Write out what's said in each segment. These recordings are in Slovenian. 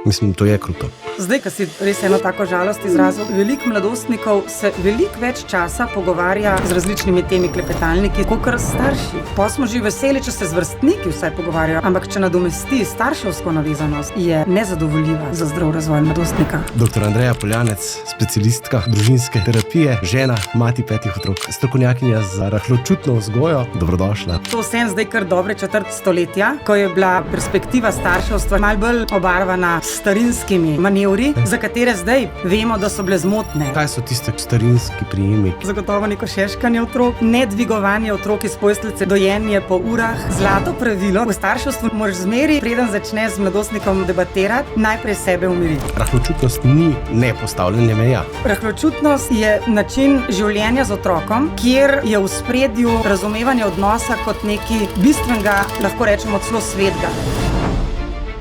Mislim, to je kruto. Zdaj, ko si res eno tako žalost izrazil, veliko mladostnikov se veliko več časa pogovarja z različnimi temi klepetalniki, kakor starši. Pa smo že veseli, če se z vrstniki vsaj pogovarjajo, ampak če nadomesti starševsko navezanost, je nezadovoljiva za zdrav razvoj mladostnika. Dr. Andreja Poljanec, specialistka družinske terapije, žena, mati 5 otrok, strokovnjakinja za rahločutno vzgojo. Dobrodošla. To vsem zdaj kar dobre četrt stoletja, ko je bila perspektiva starševstva malo bolj obarvana s starinskimi manevri, za katere zdaj vemo, da so bile zmotne. Kaj so tiste starinski prijemiki? Zagotovo neko šeškanje otrok, nedvigovanje otrok iz posteljice, dojenje po urah. Zlato pravilo v starševstvu moraš zmeri, preden začneš z mladostnikom debatirati, najprej sebe umiriti. Rahločutnost ni nepostavljanje meja. Rahločutnost je način življenja z otrokom, kjer je v spredju razumevanje odnosa kot nekaj bistvenega, lahko rečemo celo svetega.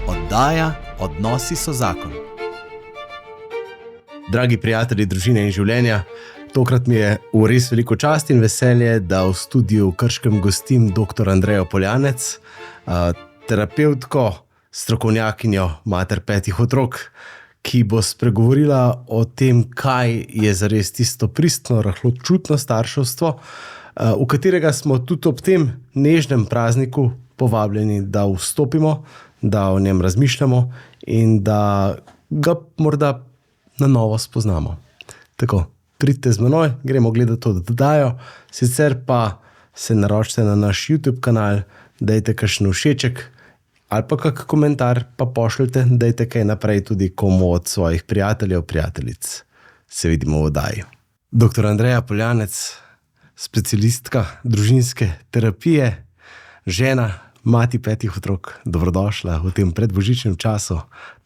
Oddaja Odnosi so zakon. Dragi prijatelji družine in življenja, tokrat mi je v res veliko čast in veselje, da v studiu v Krškem gostim dr. Andrejo Poljanec, terapevtko, strokovnjakinjo, mater 5 otrok, ki bo spregovorila o tem, kaj je zares tisto pristno, rahločutno starševstvo, v katerega smo tudi ob tem nežnem prazniku povabljeni, da vstopimo, da o njem razmišljamo in da ga morda na novo spoznamo. Tako, pridite z menoj, gremo gledati to oddajo, sicer pa se naročite na naš YouTube kanal, dajte kakšen všeček ali pa kak komentar, pa pošljite, dajte kaj naprej tudi komu od svojih prijateljev, prijateljic. Se vidimo v oddaji. Dr. Andreja Poljanec, specialistka družinske terapije, žena, mati 5 otrok, dobrodošla v tem predbožičnem času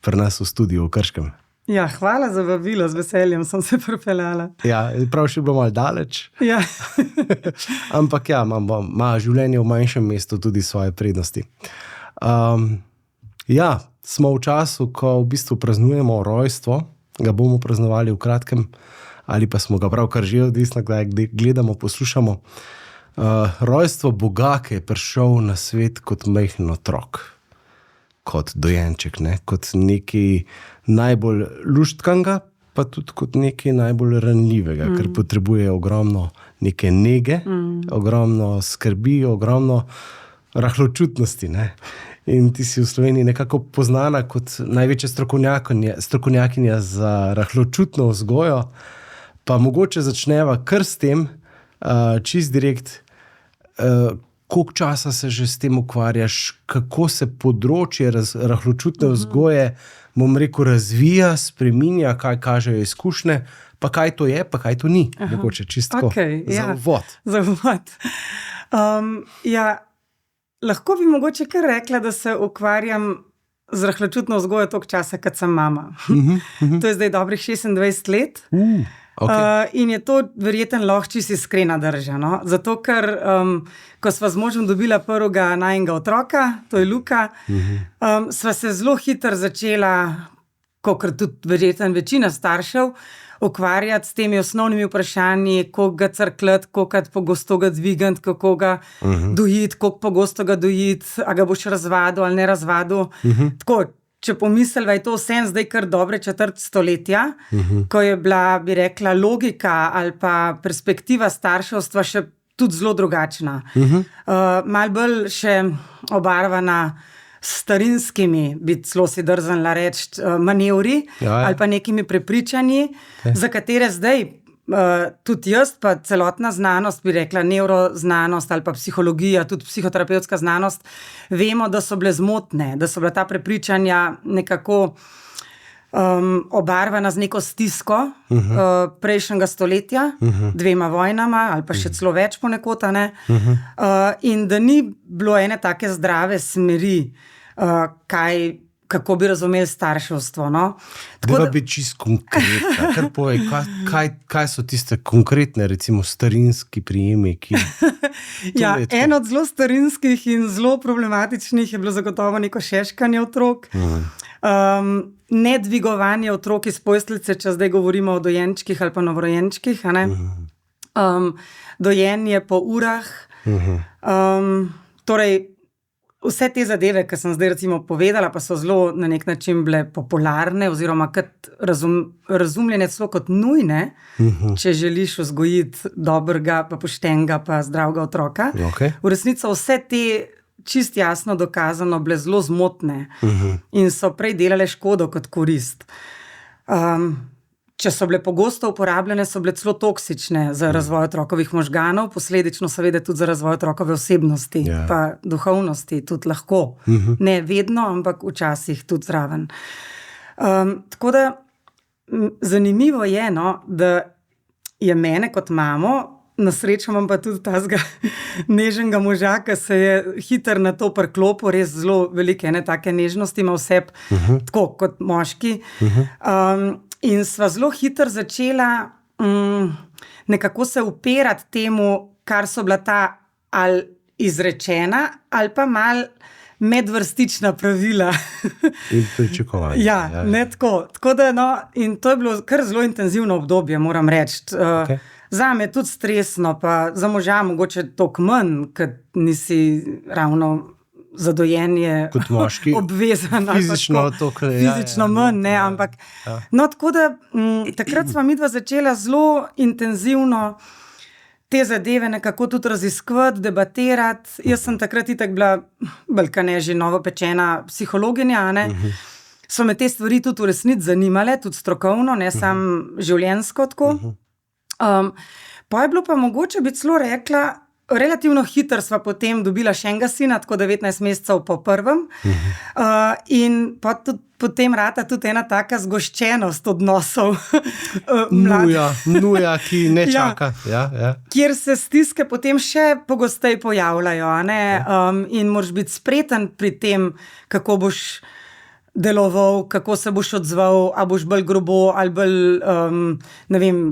pri nas v studiu v Krškem. Ja, hvala za vabilo, z veseljem sem se pripeljala. Ja, prav še bilo malo daleč. Ja. Ampak ja, ima življenje v manjšem mestu tudi svoje prednosti. Ja, smo v času, ko v bistvu praznujemo rojstvo, ga bomo praznovali v kratkem, ali pa smo ga pravkar že, odvisno, kdaj gledamo, poslušamo. Rojstvo Boga, ki je prišel na svet kot majhen otrok, kot dojenček, ne? Kot nekaj najbolj luštkanga, pa tudi kot nekaj najbolj ranljivega, ker potrebuje ogromno neke nege, ogromno skrbi, ogromno rahločutnosti. Ne? In ti si v Sloveniji nekako poznana kot največja strokovnjakinja za rahločutno vzgojo, pa mogoče začneva kar s tem, čist direkt, koliko časa se že s tem ukvarjaš, kako se področje rahločutne vzgoje, bom rekel, razvija, spreminja, kaj kažejo izkušnje, pa kaj to je, pa kaj to ni. Mogoče čistko za uvod. Za uvod. Ja, lahko bi mogoče kar rekla, da se ukvarjam z rahločutno vzgojo toliko časa, kot sem mama. To je zdaj dobrih 26 let. Okay. In je to verjetno lahko čisto iskrena drža. No? Zato, ker ko sva z možem dobila prvega najinega otroka, to je Luka, sva se zelo hitro začela, kakor tudi verjetno večina staršev, ukvarjati s temi osnovnimi vprašanji, koliko ga crkljati, koliko pogosto ga dvigati, kako ga dojiti, koliko pogosto ga dojiti, a ga boš razvadil ali ne razvadil. Tako, če pomisliva, je to vsem zdaj kar dobre četrt stoletja, ko je bila, bi rekla, logika ali pa perspektiva starševstva še tudi zelo drugačna. Malo bolj še obarvana s starinskimi, bi celo si drznila reči, manevri ali pa nekimi prepričanji, za katere zdaj tudi jaz, pa celotna znanost, bi rekla, nevroznanost ali pa psihologija, tudi psihoterapevtska znanost, vemo, da so bile zmotne, da so bila ta prepričanja nekako obarvana z neko stisko prejšnjega stoletja, 2 vojnama ali pa še celo več ponekod, ne? In da ni bilo ene take zdrave smeri, kako bi razumeli starševstvo. No? Treba biti čisto konkretna. Kar povej, kaj so tiste konkretne, recimo starinski prijemiki? Ja, en od zelo starinskih in zelo problematičnih je bilo zagotovo neko šeškanje otrok. Nedvigovanje otrok iz posteljice, če zdaj govorimo o dojenčkih ali pa novorojenčkih. Dojenje po urah. Torej, vse te zadeve, ki sem zdaj recimo povedala, pa so zelo na nek način bile popularne oziroma kot razumljene celo kot nujne, če želiš vzgojiti dobrega, pa poštenega, pa zdravega otroka. Okay. V resnici vse te čist jasno dokazano bile zelo zmotne in so prej delale škodo kot korist. Če so bile pogosto uporabljene, so bile celo toksične za razvoj otrokovih možganov, posledično seveda tudi za razvoj otrokove osebnosti, pa duhovnosti tudi lahko. Ne vedno, ampak včasih tudi zraven. Tako da zanimivo je, no, da je mene kot mamo, na srečo imam pa tudi tazga nežnega moža, ki se je hitro na to priklopil, res zelo velike take nežnosti ima vseb, tako kot moški. In sva zelo hitro začela nekako se upirati temu, kar so bila ta ali izrečena, ali pa mal medvrstična pravila. In pričakovanja. Ja, ne tako. Tako da, no, in to je bilo kar zelo intenzivno obdobje, moram reči. Okay. Zame je tudi stresno, pa za moža mogoče toliko manj, ker nisi ravno zadojenje kot moški, obvezan. Fizično manj, ne, ampak. No, tako da takrat sva midva začela zelo intenzivno te zadeve nekako tudi raziskovati, debatirati. Jaz sem takrat itak bila balkane že novopečena psihologinja, ne. So me te stvari tudi v resnici zanimale, tudi strokovno, ne samo življenjsko tako. Pa je bilo pa mogoče bi celo rekla, relativno hitro sva potem dobila še enega sina, tako 19 mesecev po prvem. In pa tudi potem rata tudi ena taka zgoščenost odnosov. Nuja, ki ne čaka. Ja. Kjer se stiske potem še pogosteje pojavljajo, ne? In moraš biti spreten pri tem, kako boš deloval, kako se boš odzval, a boš bolj grobo ali bolj, ne vem,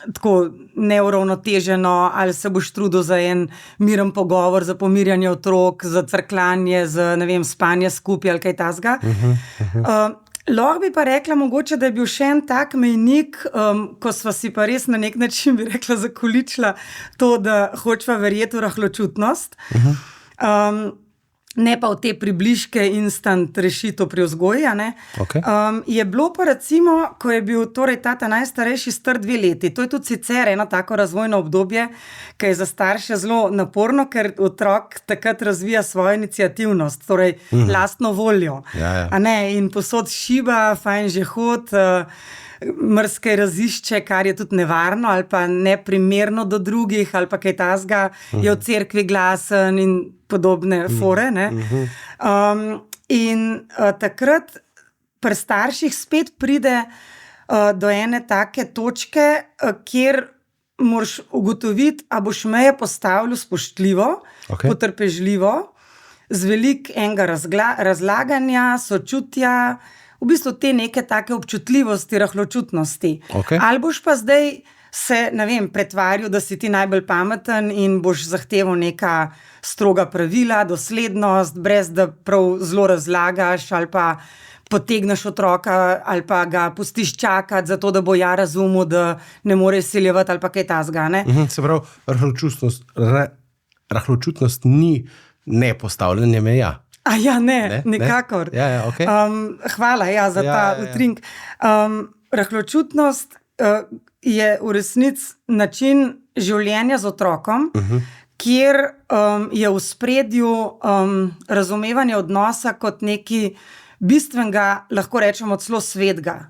tako neuravnoteženo, ali se boš trudil za en miren pogovor, za pomirjanje otrok, za crkljanje, za, ne vem, spanje skupaj ali kaj tasga. Lahko bi pa rekla mogoče, da je bil še en tak mejnik, ko sva si pa res na nek način, bi rekla, zakoličila to, da hočva verjeti v rahločutnost. Ne pa v te približke instant rešitev pri vzgoji, ne. Okay. Je bilo pa recimo, ko je bil torej tata najstarejši star 2 leti, to je tudi sicer eno tako razvojno obdobje, ki je za starše zelo naporno, ker otrok takrat razvija svojo iniciativnost, torej lastno voljo. A ne, in posod šiba, fajn že hod, mrskaj razišče, kar je tudi nevarno ali pa neprimerno do drugih ali pa kaj tasga, je v cerkvi glasen in podobne fore, ne. In takrat pri starših spet pride do ene take točke, kjer moraš ugotoviti, a boš meje postavljal spoštljivo, potrpežljivo, z veliko enega razlaganja, sočutja, v bistvu te neke take občutljivosti, rahločutnosti. Ali boš pa zdaj se, ne vem, pretvarjal, da si ti najbolj pameten in boš zahteval neka stroga pravila, doslednost, brez da prav zelo razlagaš ali pa potegneš otroka ali pa ga pustiš čakati, zato da bo razumel, da ne more izsiljevati ali pa kaj tasga, ne. Se pravi, rahločutnost ni nepostavljanje meja. Ne, nikakor. Ja, okay. Hvala za ta utrink. Rahločutnost je v resnici način življenja z otrokom, kjer je v ospredju razumevanje odnosa kot neki bistvenega, lahko rečemo celo svetega.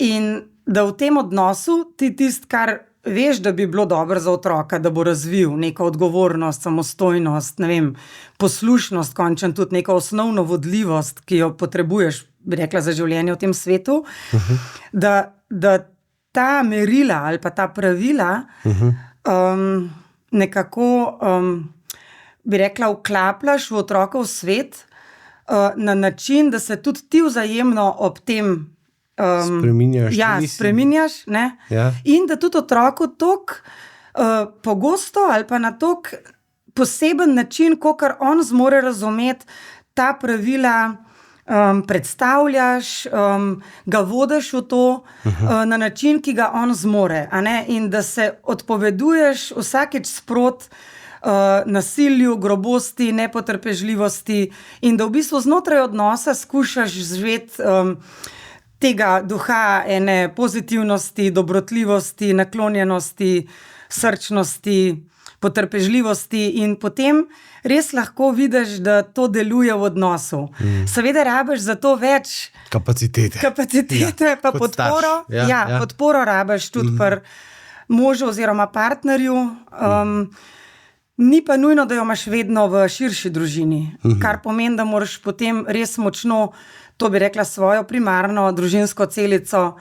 In da v tem odnosu ti tisto, kar veš, da bi bilo dobro za otroka, da bo razvil neko odgovornost, samostojnost, ne vem, poslušnost, končno tudi neko osnovno vodljivost, ki jo potrebuješ, bi rekla, za življenje v tem svetu, da ta merila ali pa ta pravila nekako, bi rekla, vklapljaš v otrokov svet na način, da se tudi ti vzajemno ob tem spreminjaš, ne? In da tudi otroku toliko pogosto ali pa na toliko poseben način, kakor on zmore razumeti, ta pravila predstavljaš, ga vodiš v to na način, ki ga on zmore, a ne? In da se odpoveduješ vsakeč sprot nasilju, grobosti, nepotrpežljivosti in da v bistvu znotraj odnosa skušaš živeti tega duha ene pozitivnosti, dobrotljivosti, naklonjenosti, srčnosti, potrpežljivosti in potem res lahko vidiš, da to deluje v odnosu. Seveda rabiš za to več Kapacitete, pa podporo. Podporo rabiš tudi pri možu oziroma partnerju. Ni pa nujno, da jo imaš vedno v širši družini, kar pomeni, da moraš potem res močno, to bi rekla, svojo primarno družinsko celico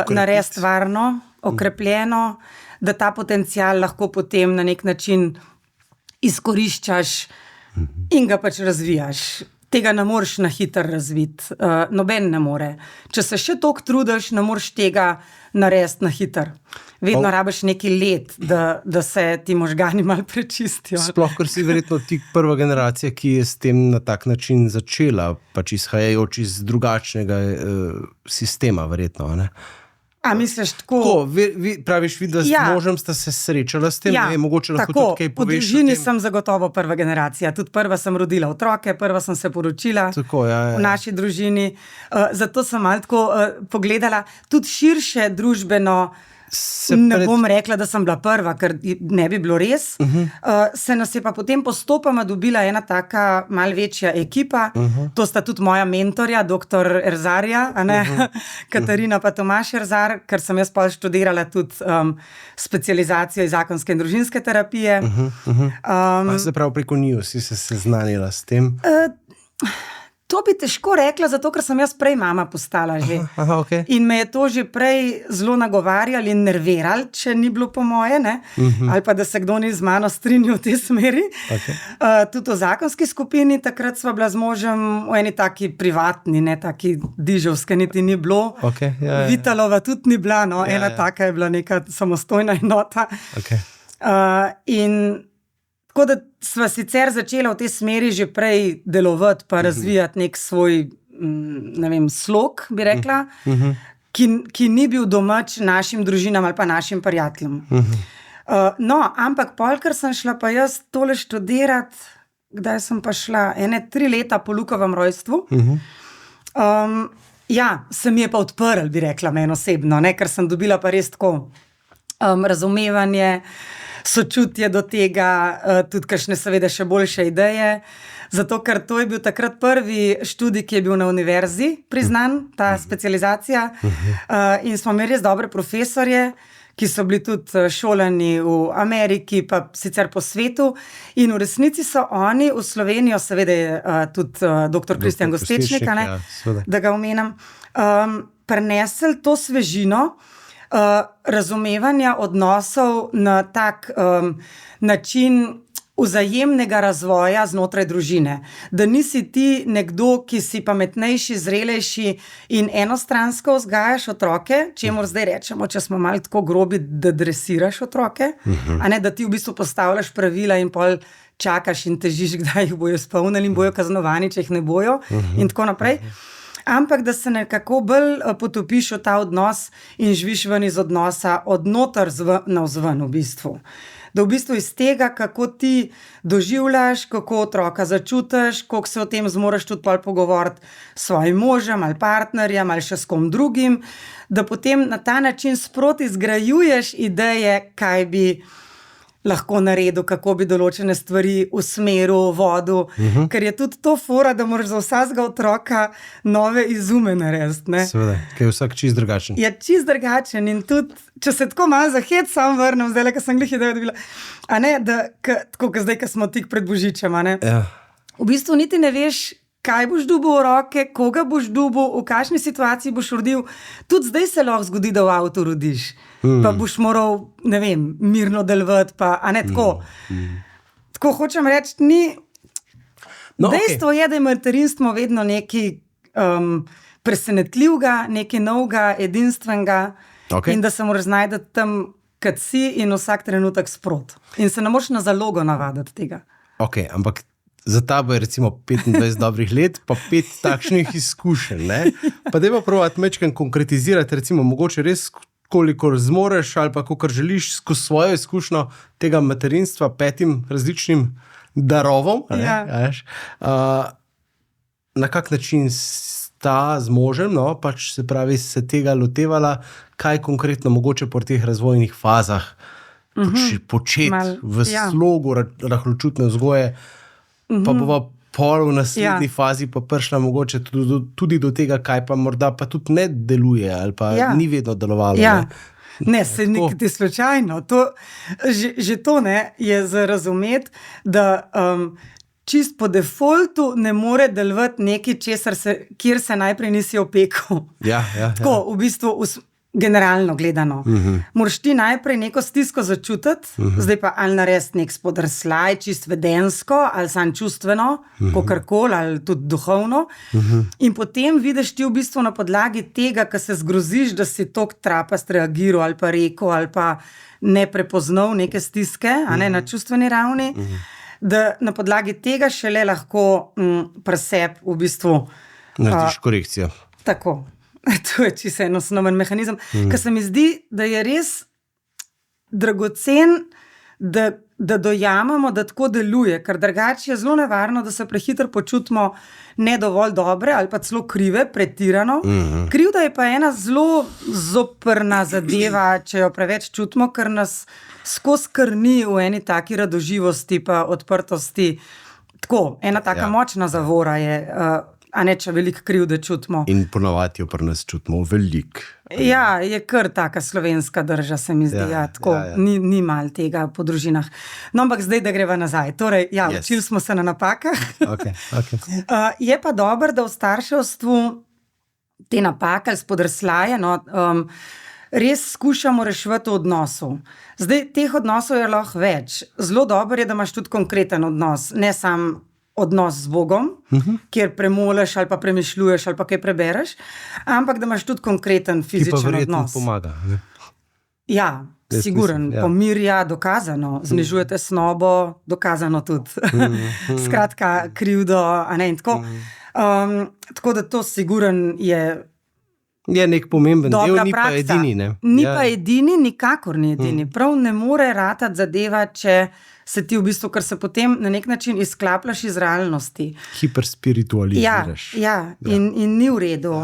narediti varno, okrepljeno, da ta potencial lahko potem na nek način izkoriščaš in ga pač razvijaš. Tega ne moreš na hitro razviti, noben ne more. Če se še toliko trudiš, ne moreš tega narediti na hitro. Vedno rabiš neki let, da se ti možgani malo prečistijo. Sploh, ker si verjetno ti prva generacija, ki je s tem na tak način začela, pač izhajajoč iz drugačnega sistema, verjetno, ne? A misliš tako? Praviš, da z možem sta se srečala s tem, mogoče lahko tako, tudi kaj poveš. V družini sem zagotovo prva generacija, tudi prva sem rodila otroke, prva sem se poročila v naši družini, zato sem malo tako pogledala tudi širše družbeno. Ne bom rekla, da sem bila prva, ker ne bi bilo res. Se nas je pa potem postopoma dobila ena taka malo večja ekipa. To sta tudi moja mentorja, doktor Erzarja, Katarina pa Tomaž Erzar, ker sem jaz pa študirala tudi specializacijo iz zakonske in družinske terapije. Se pravi, preko njiju si se seznanila s tem? To bi težko rekla, zato ker sem jaz prej mama postala že. Okay. In me je to že prej zelo nagovarjali in nervirali, če ni bilo po moje, ne? Ali pa da se kdo ni z mano strinjal v tej smeri. Okay. Tudi v zakonski skupini, takrat sva bila z možem v eni taki privatni, ne taki dižovske, niti ni bilo. Okay, Vitalova tudi ni bila, no? Ena taka je bila neka samostojna enota. Okay. In tako da sva sicer začela v tej smeri že prej delovati pa razvijati nek svoj, ne vem, slog, bi rekla, ki ni bil domač našim družinam ali pa našim prijateljem. No, ampak ker sem šla pa jaz tole študirati, kdaj sem pa šla? 3 leta po Lukovem rojstvu. Se mi je pa odprl, bi rekla, meni osebno, ne? Ker sem dobila pa res tako razumevanje, sočutje do tega, tudi kakšne seveda še boljše ideje, zato ker to je bil takrat prvi študij, ki je bil na univerzi priznan, ta specializacija, in smo imeli res dobre profesorje, ki so bili tudi šolani v Ameriki, pa sicer po svetu, in v resnici so oni v Slovenijo, seveda je tudi doktor Kristjan Gostečnik, da ga omenam, prinesli to svežino, razumevanja odnosov na tak način vzajemnega razvoja znotraj družine. Da nisi ti nekdo, ki si pametnejši, zrelejši in enostransko vzgajaš otroke, čemur zdaj rečemo, če smo malo tako grobi, da dresiraš otroke, a ne da ti v bistvu postavljaš pravila in pol čakaš in težiš, kdaj jih bojo izpolnili in bojo kaznovani, če jih ne bojo in tako naprej. Ampak da se nekako bolj potopiš v ta odnos in živiš ven iz odnosa od noter navzven v bistvu. Da v bistvu iz tega, kako ti doživljaš, kako otroka začutiš, koliko se o tem zmoreš tudi pol pogovoriti s svojim možem ali partnerjem ali še s kom drugim, da potem na ta način sproti zgrajuješ ideje, kaj bi lahko naredil, kako bi določene stvari usmeril, vodil, ker je tudi to fora, da moraš za vsakega otroka nove izume narediti, ne? Seveda, ker je vsak čist drugačen. Je čist drugačen in tudi, če se tako malo za hec sam vrnem, zdaj, ko sem glih idejo dobila, a ne, da, tako, zdaj, ko smo tik pred Božičem, a ne? Ja. V bistvu niti ne veš, kaj boš dobil v roke, koga boš dobil, v kakšni situaciji boš rodil. Tudi zdaj se lahko zgodi, da v avtu rodiš. Pa boš moral, ne vem, mirno delovati, pa, a ne tako. Tako hočem reči, ni... Dejstvo je, da je materinstvo vedno nekaj presenetljivega, nekaj novega, edinstvenega in da se moraš znajti tam, kad si in vsak trenutek sprot. In se ne moreš na zalogo navaditi tega. Ok, ampak za tabo je recimo 25 dobrih let, pa 5 takšnih izkušenj, ne? Pa dajmo probati mečkam konkretizirati, recimo mogoče res kolikor zmoreš ali pa kolikor želiš skozi svojo izkušnjo tega materinstva 5 različnim darovom. Na kak način sta z možem, pač se pravi, se tega lotevala, kaj konkretno mogoče po teh razvojnih fazah početi v slogu rahločutne vzgoje, pa bova pol v naslednji fazi pa prišla mogoče tudi do tega, kaj pa morda pa tudi ne deluje ali pa ni vedno delovalo. Ne, se nikdy slučajno. Že to je za razumeti, da čist po defaultu ne more delovati nekaj, kjer se najprej nisi opekel. Tako, v bistvu generalno gledano. Moraš ti najprej neko stisko začutiti, zdaj pa ali narediti nek spodrslaj, čist vedensko, ali sam čustveno, kakorkoli, ali tudi duhovno. In potem vidiš ti v bistvu na podlagi tega, ko se zgroziš, da si tok trapast reagiral, ali pa rekel, ali pa ne prepoznal neke stiske, na čustveni ravni, da na podlagi tega šele lahko pri sebi v bistvu narediš korekcijo. Tako. To je čisto en osnoven mehanizem, ker se mi zdi, da je res dragocen, da dojamemo, da tako deluje, ker drugače je zelo nevarno, da se prehitro počutimo ne dovolj dobre ali pa celo krive, pretirano. Krivda je pa ena zelo zoprna zadeva, če jo preveč čutimo, ker nas skozi krni v eni taki radoživosti pa odprtosti. Tako, ena taka močna zavora je, a ne, če veliko krivde čutimo. In ponovadi jo pri nas čutimo veliko. Ja, je kar taka slovenska drža, se mi zdi. Tako, ni malo tega po družinah. No, ampak zdaj, da greva nazaj. Torej, učili smo se na napakah. Je pa dobro, da v starševstvu te napake ali spodrsljaje, res skušamo reševati v odnosu. Zdaj, teh odnosov je lahko več. Zelo dobro je, da imaš tudi konkreten odnos, ne samo odnos z Bogom, kjer premoleš ali pa premišljuješ ali pa kaj prebereš, ampak da imaš tudi konkreten fizičen odnos. Ki pa verjetno pomaga. Ja, siguren, pomirja, dokazano, znižuje tesnobo, dokazano tudi. Skratka, krivdo, in tako. Tako da to siguren je nek pomemben del, ni pa edini. Ni pa edini, nikakor ni edini. Prav ne more ratati zadeva, če se ti v bistvu, ker se potem na nek način izklapljaš iz realnosti. Hiperspiritualiziraš. In ni v redu.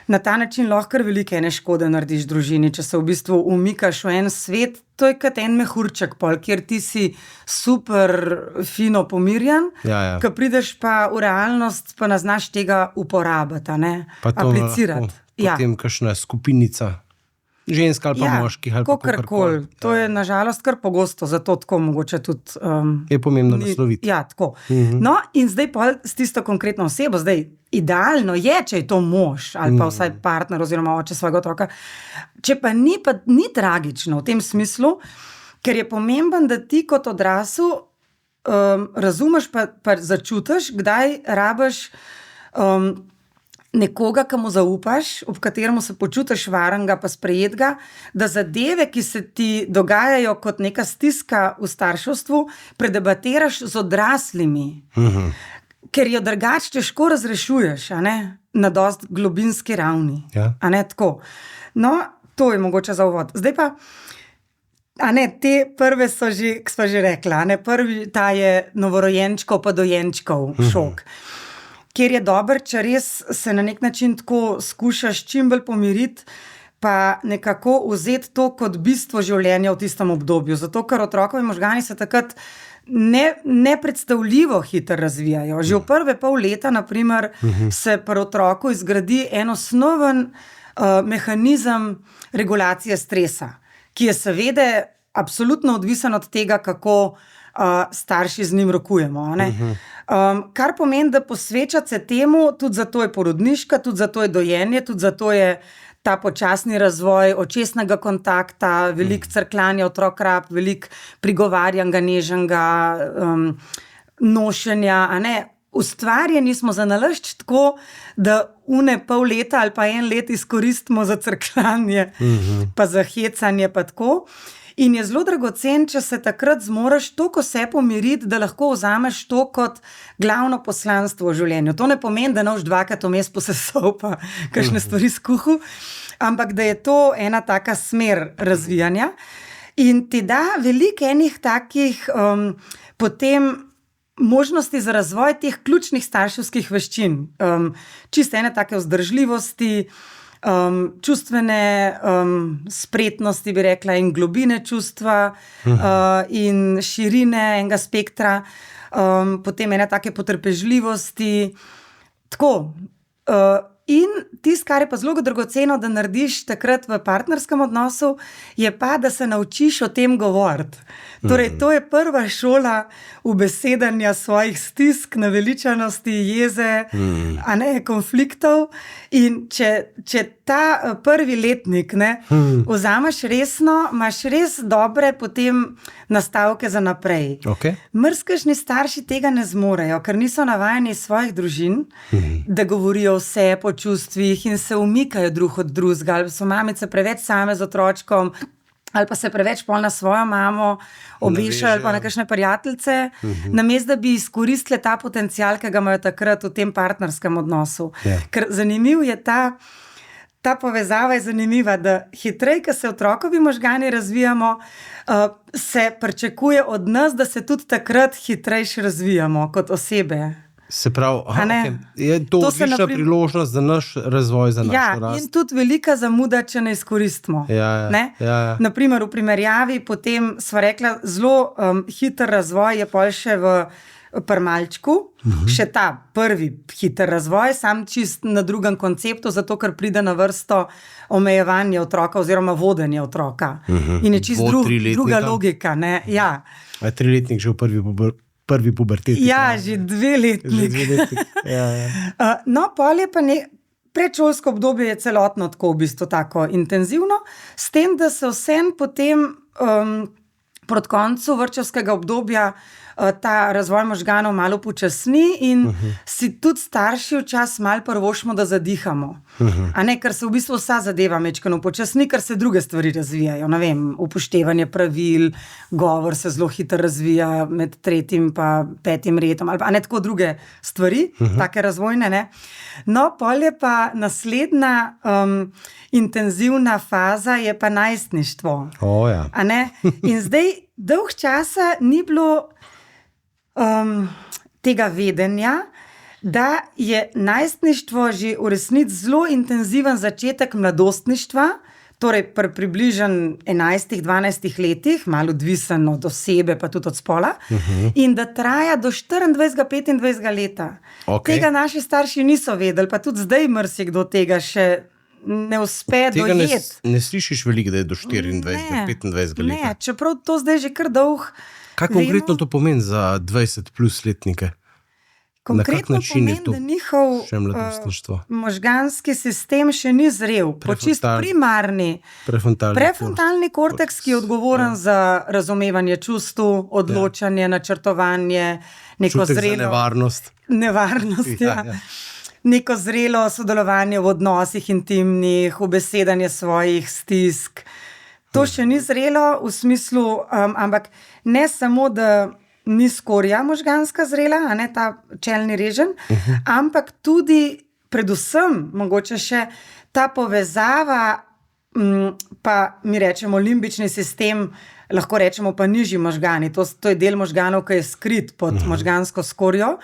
Na ta način lahko kar velike ene škode narediš družini, če se v bistvu umikaš v en svet, to je kot en mehurček pol, kjer ti si super fino pomirjen, ko prideš pa v realnost, pa ne znaš tega uporabiti, aplicirati. Potem kakšna skupinica žensk ali pa moških. Kakorkoli. To je nažalost kar pogosto, zato tako mogoče tudi je pomembno nasloviti. Ja, tako. No, in zdaj pol s tisto konkretno osebo, zdaj idealno je, če je to mož ali pa vsaj partner oziroma oče svojega otroka. Če pa ni tragično v tem smislu, ker je pomemben, da ti kot odrasel razumeš pa začutiš, kdaj rabiš nekoga, ki mu zaupaš, ob kateremu se počutiš varnega pa sprejetega, da zadeve, ki se ti dogajajo kot neka stiska v starševstvu, predebatiraš z odraslimi. Ker jo drugače težko razrešuješ, na dosti globinski ravni. Tako. No, to je mogoče za uvod. Zdaj pa, te prve so že, k sva že rekla, prvi ta je novorojenčkov pa dojenčkov šok. Kjer je dober, če res se na nek način tako skušaš čim bolj pomiriti, pa nekako vzeti to kot bistvo življenja v tistem obdobju. Zato, ker otrokovi možgani se takrat nepredstavljivo hitro razvijajo. Že v prve pol leta, naprimer, se pri otroku izgradi en osnoven mehanizem regulacije stresa, ki je seveda absolutno odvisen od tega, kako starši z njim rokujemo. Kar pomeni, da posvečati se temu, tudi zato je porodniška, tudi zato je dojenje, tudi zato je ta počasni razvoj očesnega kontakta, veliko crkljanja otrok rab, veliko prigovarjanja, nežnega, nošenja, Ustvarjeni smo za nalašč tako, da pol leta ali pa 1 let izkoristimo za crkljanje, pa za hecanje, pa tako. In je zelo dragocen, če se takrat zmoreš toliko se pomiriti, da lahko vzameš to kot glavno poslanstvo v življenju. To ne pomeni, da noš 2krat vmes posesal pa kakšne stvari skuhal, ampak da je to ena taka smer razvijanja in ti da veliko enih takih potem možnosti za razvoj teh ključnih starševskih veščin, čiste ene take vzdržljivosti, čustvene spretnosti, bi rekla, in globine čustva in širine enega spektra, potem ene take potrpežljivosti. Tako. In tisto, kar je pa zelo dragoceno, da narediš takrat v partnerskem odnosu, je pa, da se naučiš o tem govoriti. Torej, to je prva šola ubesedanja svojih stisk, naveličanosti, jeze, a ne, konfliktov. In če ta prvi letnik vzameš resno, imaš res dobre potem nastavke za naprej. Okay. Mrzkašni starši tega ne zmorejo, ker niso navajeni iz svojih družin, da govorijo vse po čustvih in se umikajo drug od drugega, ali so mamice preveč same z otročkom, ali pa se preveč pol na svojo mamo obešajo, ali pa na kakšne prijateljice, namesto da bi izkoristile ta potencial, ki ga imajo takrat v tem partnerskem odnosu. Ker zanimiv je ta povezava je zanimiva, da hitreje, ko se otrokovi možgani razvijamo, se pričakuje od nas, da se tudi takrat hitrejše razvijamo kot osebe. Se pravi, je to odlična priložnost za naš razvoj, za našo rast. In tudi velika zamuda, če ne izkoristimo. Ja. Naprimer, v primerjavi potem sva rekla, zelo hiter razvoj je pol še v prmalčku, še ta prvi hiter razvoj, sam čist na drugem konceptu, zato ker pride na vrsto omejevanje otroka oziroma vodenje otroka. In je čist druga logika. Ja. A je 3-letnik že v prvi puberteti? Ja, že 2-letnik. No, pol je pa predšolsko obdobje je celotno tako v bistvu tako intenzivno, s tem, da se vsem potem proti koncu vrtčevskega obdobja ta razvoj možganov malo počasni in si tudi starši včasih malo prvošmo, da zadihamo. A ne, ker se v bistvu vsa zadeva majčkeno počasni, ker se druge stvari razvijajo. Ne vem, upoštevanje pravil, govor se zelo hitro razvija med 3. in 5. redom, ali pa ne tako druge stvari, take razvojne, ne. No, pol je pa naslednja intenzivna faza je pa najstništvo. Ja. A ne? In zdaj dolg časa ni bilo tega vedenja, da je najstništvo že v resnici zelo intenziven začetek mladostništva, torej pri približno 11-12 letih, malo odvisen od osebe, pa tudi od spola, in da traja do 24-25 leta. Okay. Tega naši starši niso vedeli, pa tudi zdaj marsikdo tega še ne uspe dojeti. Ne slišiš veliko, da je do 24-25 leta. Ne, čeprav to zdaj že kar dolg. Kaj konkretno to pomeni za 20 plus letnike? Konkretno pomeni, da njihov možganski sistem še ni zrel. Po čist primarni prefrontalni korteks, ki je odgovoren za razumevanje čustev, odločanje, načrtovanje, neko zrelo nevarnost. Neko zrelo sodelovanje v odnosih intimnih, ubesedanje svojih stisk. To še ni zrelo v smislu, ampak ne samo, da ni skorja možganska zrela, a ne ta čelni reženj, ampak tudi, predvsem, mogoče še ta povezava, pa mi rečemo limbični sistem, lahko rečemo pa nižji možgani. To je del možganov, ki je skrit pod možgansko skorjo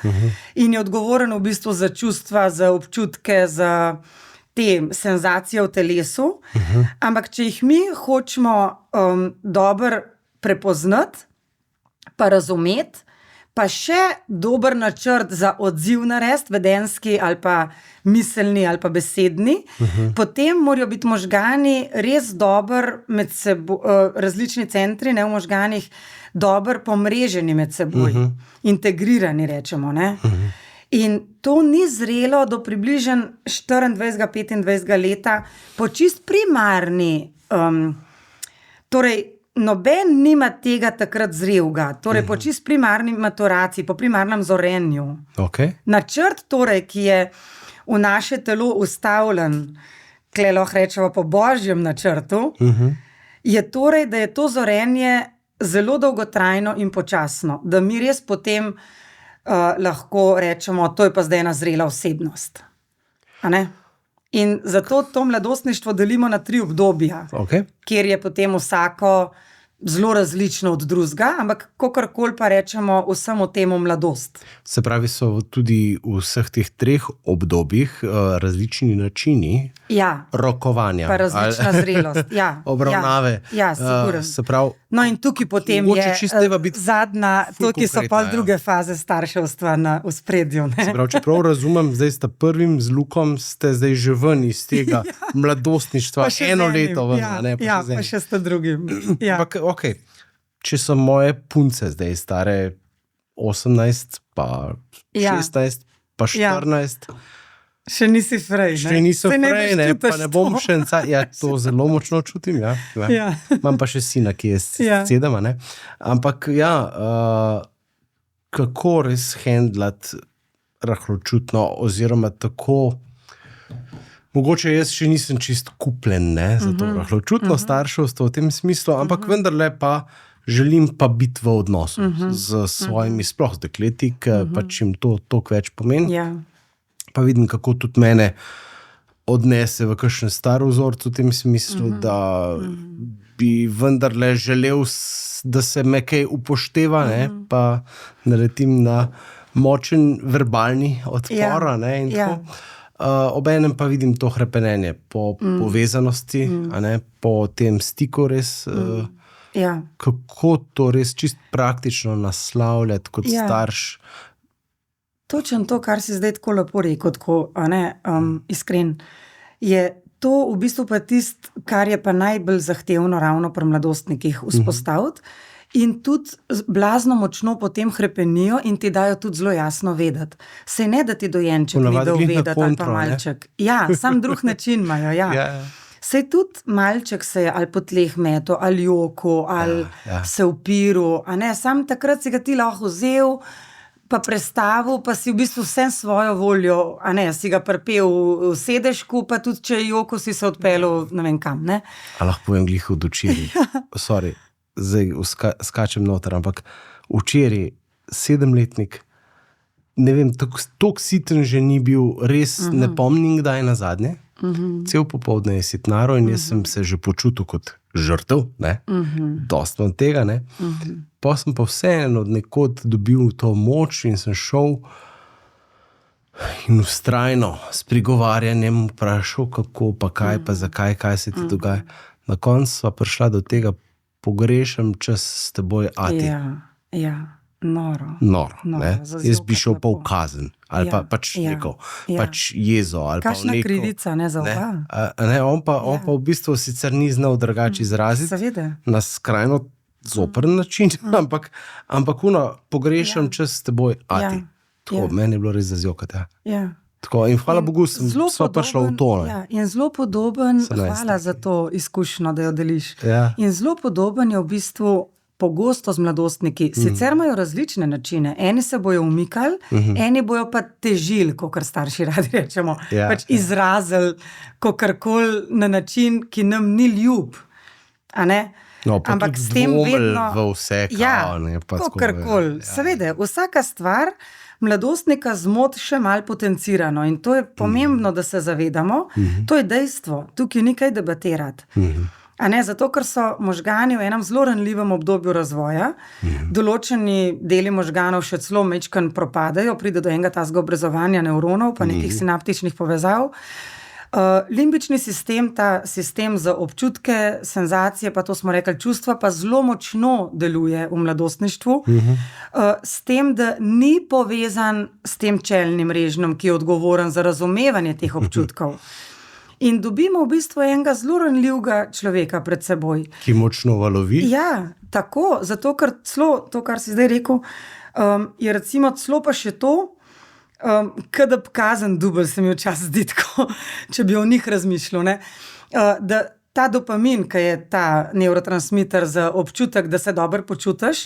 in je odgovoren v bistvu za čustva, za občutke, za te senzacije v telesu, ampak če jih mi hočemo dobro prepoznati, pa razumeti, pa še dober načrt za odziv narediti, vedenski ali pa miselni ali pa besedni, potem morajo biti možgani res dobro med seboj, različni centri v možganih dobro pomreženi med seboj, integrirani rečemo, ne. In to ni zrelo do približno 24-25 leta po čist primarni, torej noben nima tega takrat zrelega, torej po čist primarni maturaciji, po primarnem zorenju. Okay. Načrt torej, ki je v naše telo ustavljen, kle lahko rečemo po božjem načrtu, je torej, da je to zorenje zelo dolgotrajno in počasno, da mi res potem lahko rečemo, to je pa zdaj ena zrela osebnost. A ne? In zato to mladostništvo delimo na 3 obdobja, Okay. kjer je potem vsako zelo različno od drugega, ampak kakorkoli pa rečemo vsemu temu mladost. Se pravi, so tudi v vseh teh 3 obdobjih različni načini Ja, rokovanja. pa različna zrelost. Ja, Obravnave. Ja, sigurno. Se pravi, No, in tukaj potem Mogoče je čisto treba biti zadnja, ful tukaj so konkretna, pa ja. druge faze starševstva na ospredju. se pravi, čeprav razumem, zdaj ste prvim z Lukom, ste zdaj že ven iz tega mladostništva, eno leto ven. Ja, a ne, ja, z pa enim. še s drugim. Ja. Ampak, okay. Če so moje punce zdaj stare 18, pa Ja. 16, pa Ja. 14, Še nisi frej. še niso prej, ne, pa ne bom še en cajt. Ja, to zelo močno čutim. Ja. Ja. Imam pa še sina, ki je Ja. 7. Ne. Ampak ja, kako res handlati rahločutno, oziroma tako. Mogoče jaz še nisem čist kupljen za to rahločutno starševstvo v tem smislu, ampak vendarle pa želim pa biti v odnosu z svojimi, sploh z dekleti, ki pač jim to toliko več pomeni. Ja. Pa vidim, kako tudi mene odnese v kakšen star vzorec v tem smislu, da bi vendarle želel, da se me kaj upošteva, ne, pa naletim na močen verbalni odpor. Ja. Ne, in Ja. tako. Obenem pa vidim to hrepenenje po povezanosti, a ne, po tem stiku res. Ja. Kako to res čist praktično naslavljati kot Ja. starš? Točno to, kar si zdaj tako lepo rekel, tako, a ne, iskren, je to v bistvu pa tisto, kar je pa najbolj zahtevno ravno pri mladostnikih vzpostaviti. In tudi blazno močno potem hrepenijo in ti dajo tudi zelo jasno vedeti. Sej ne, da ti dojenček ni Ponavadi dal glih na vedeti, ali pa kontro, ne? malček. Ja, sam drug način imajo, ja. Ja. Sej tudi malček se je ali po tleh meto, ali joko, ali ja. se upiru, a ne, sam takrat si ga ti lahko vzel, pa prestavil, pa si v bistvu vsem svojo voljo, a ne, si ga pripel v sedežku, pa tudi če je joko, si se odpeljal ne vem kam, ne. A lahko povem glih od včeraj. Sorry, zdaj skačem noter, ampak včeraj 7-letnik, ne vem, tako siten že ni bil, res ne pomnim kdaj na zadnje. Cel popoldne je sitnaro in jaz sem se že počutil kot žrtev, dosti od tega, ne. Pa sem pa vseeno od nekod dobil to moč in sem šel in vztrajno s prigovarjanjem vprašal, kako, pa kaj, pa zakaj, kaj se ti dogaja. Na koncu sva prišla do tega, pogrešam čas s teboj, ati. Ja, noro. Noro, ne. za Jaz bi zjokati šel pa v lepo. kazen, ali Ja, pa pač ja, neko, ja. pač jezo, ali pa Kakšna neko. krivica, ne, za oba. Ne, on pa v bistvu sicer ni znal drugače izraziti, Seveda. na skrajno zoprn način, ampak pogrešam čas s teboj, ati. Ja, Tako, ja. meni je bilo res zazjokati. Ja. Ja. Tako, in hvala Bogu, Zelo sva prišla v to. Ja, in zelo podoben, 18. hvala za to izkušnjo, da jo deliš. Ja. In zelo podoben je v bistvu pogosto z mladostniki. Sicer imajo različne načine. Eni se bojo umikali, eni bojo pa težili, kot starši radi rečemo. Ja, pač izrazili kakorkoli na način, ki nam ni ljub. A ne? No, pa Ampak tudi s tem dvomili vedno v vse, kao, ne, pa tako, kakorkoli. ja. Seveda, vsaka stvar mladostnika zmot še malo potencirano in to je pomembno, da se zavedamo. To je dejstvo, tukaj ni kaj debatirati. A ne, zato, ker so možgani v enem zelo ranljivem obdobju razvoja, določeni deli možganov še celo majčkeno propadajo, pride do enega tazga obrezovanja nevronov, pa nekih sinaptičnih povezav. Limbični sistem, ta sistem za občutke, senzacije, pa to smo rekli, čustva, pa zelo močno deluje v mladostništvu, s tem, da ni povezan s tem čelnim režnjem, ki je odgovoren za razumevanje teh občutkov. In dobimo v bistvu enega zelo ranljivega človeka pred seboj. Ki močno valovi. Ja, tako, zato ker celo to, kar si zdaj rekel, je recimo celo pa še to, kada bi kazen dubl, se mi včasih zdi tako, če bi o njih razmišljal, ne? Da ta dopamin, ki je ta nevrotransmiter za občutek, da se dobro počutiš,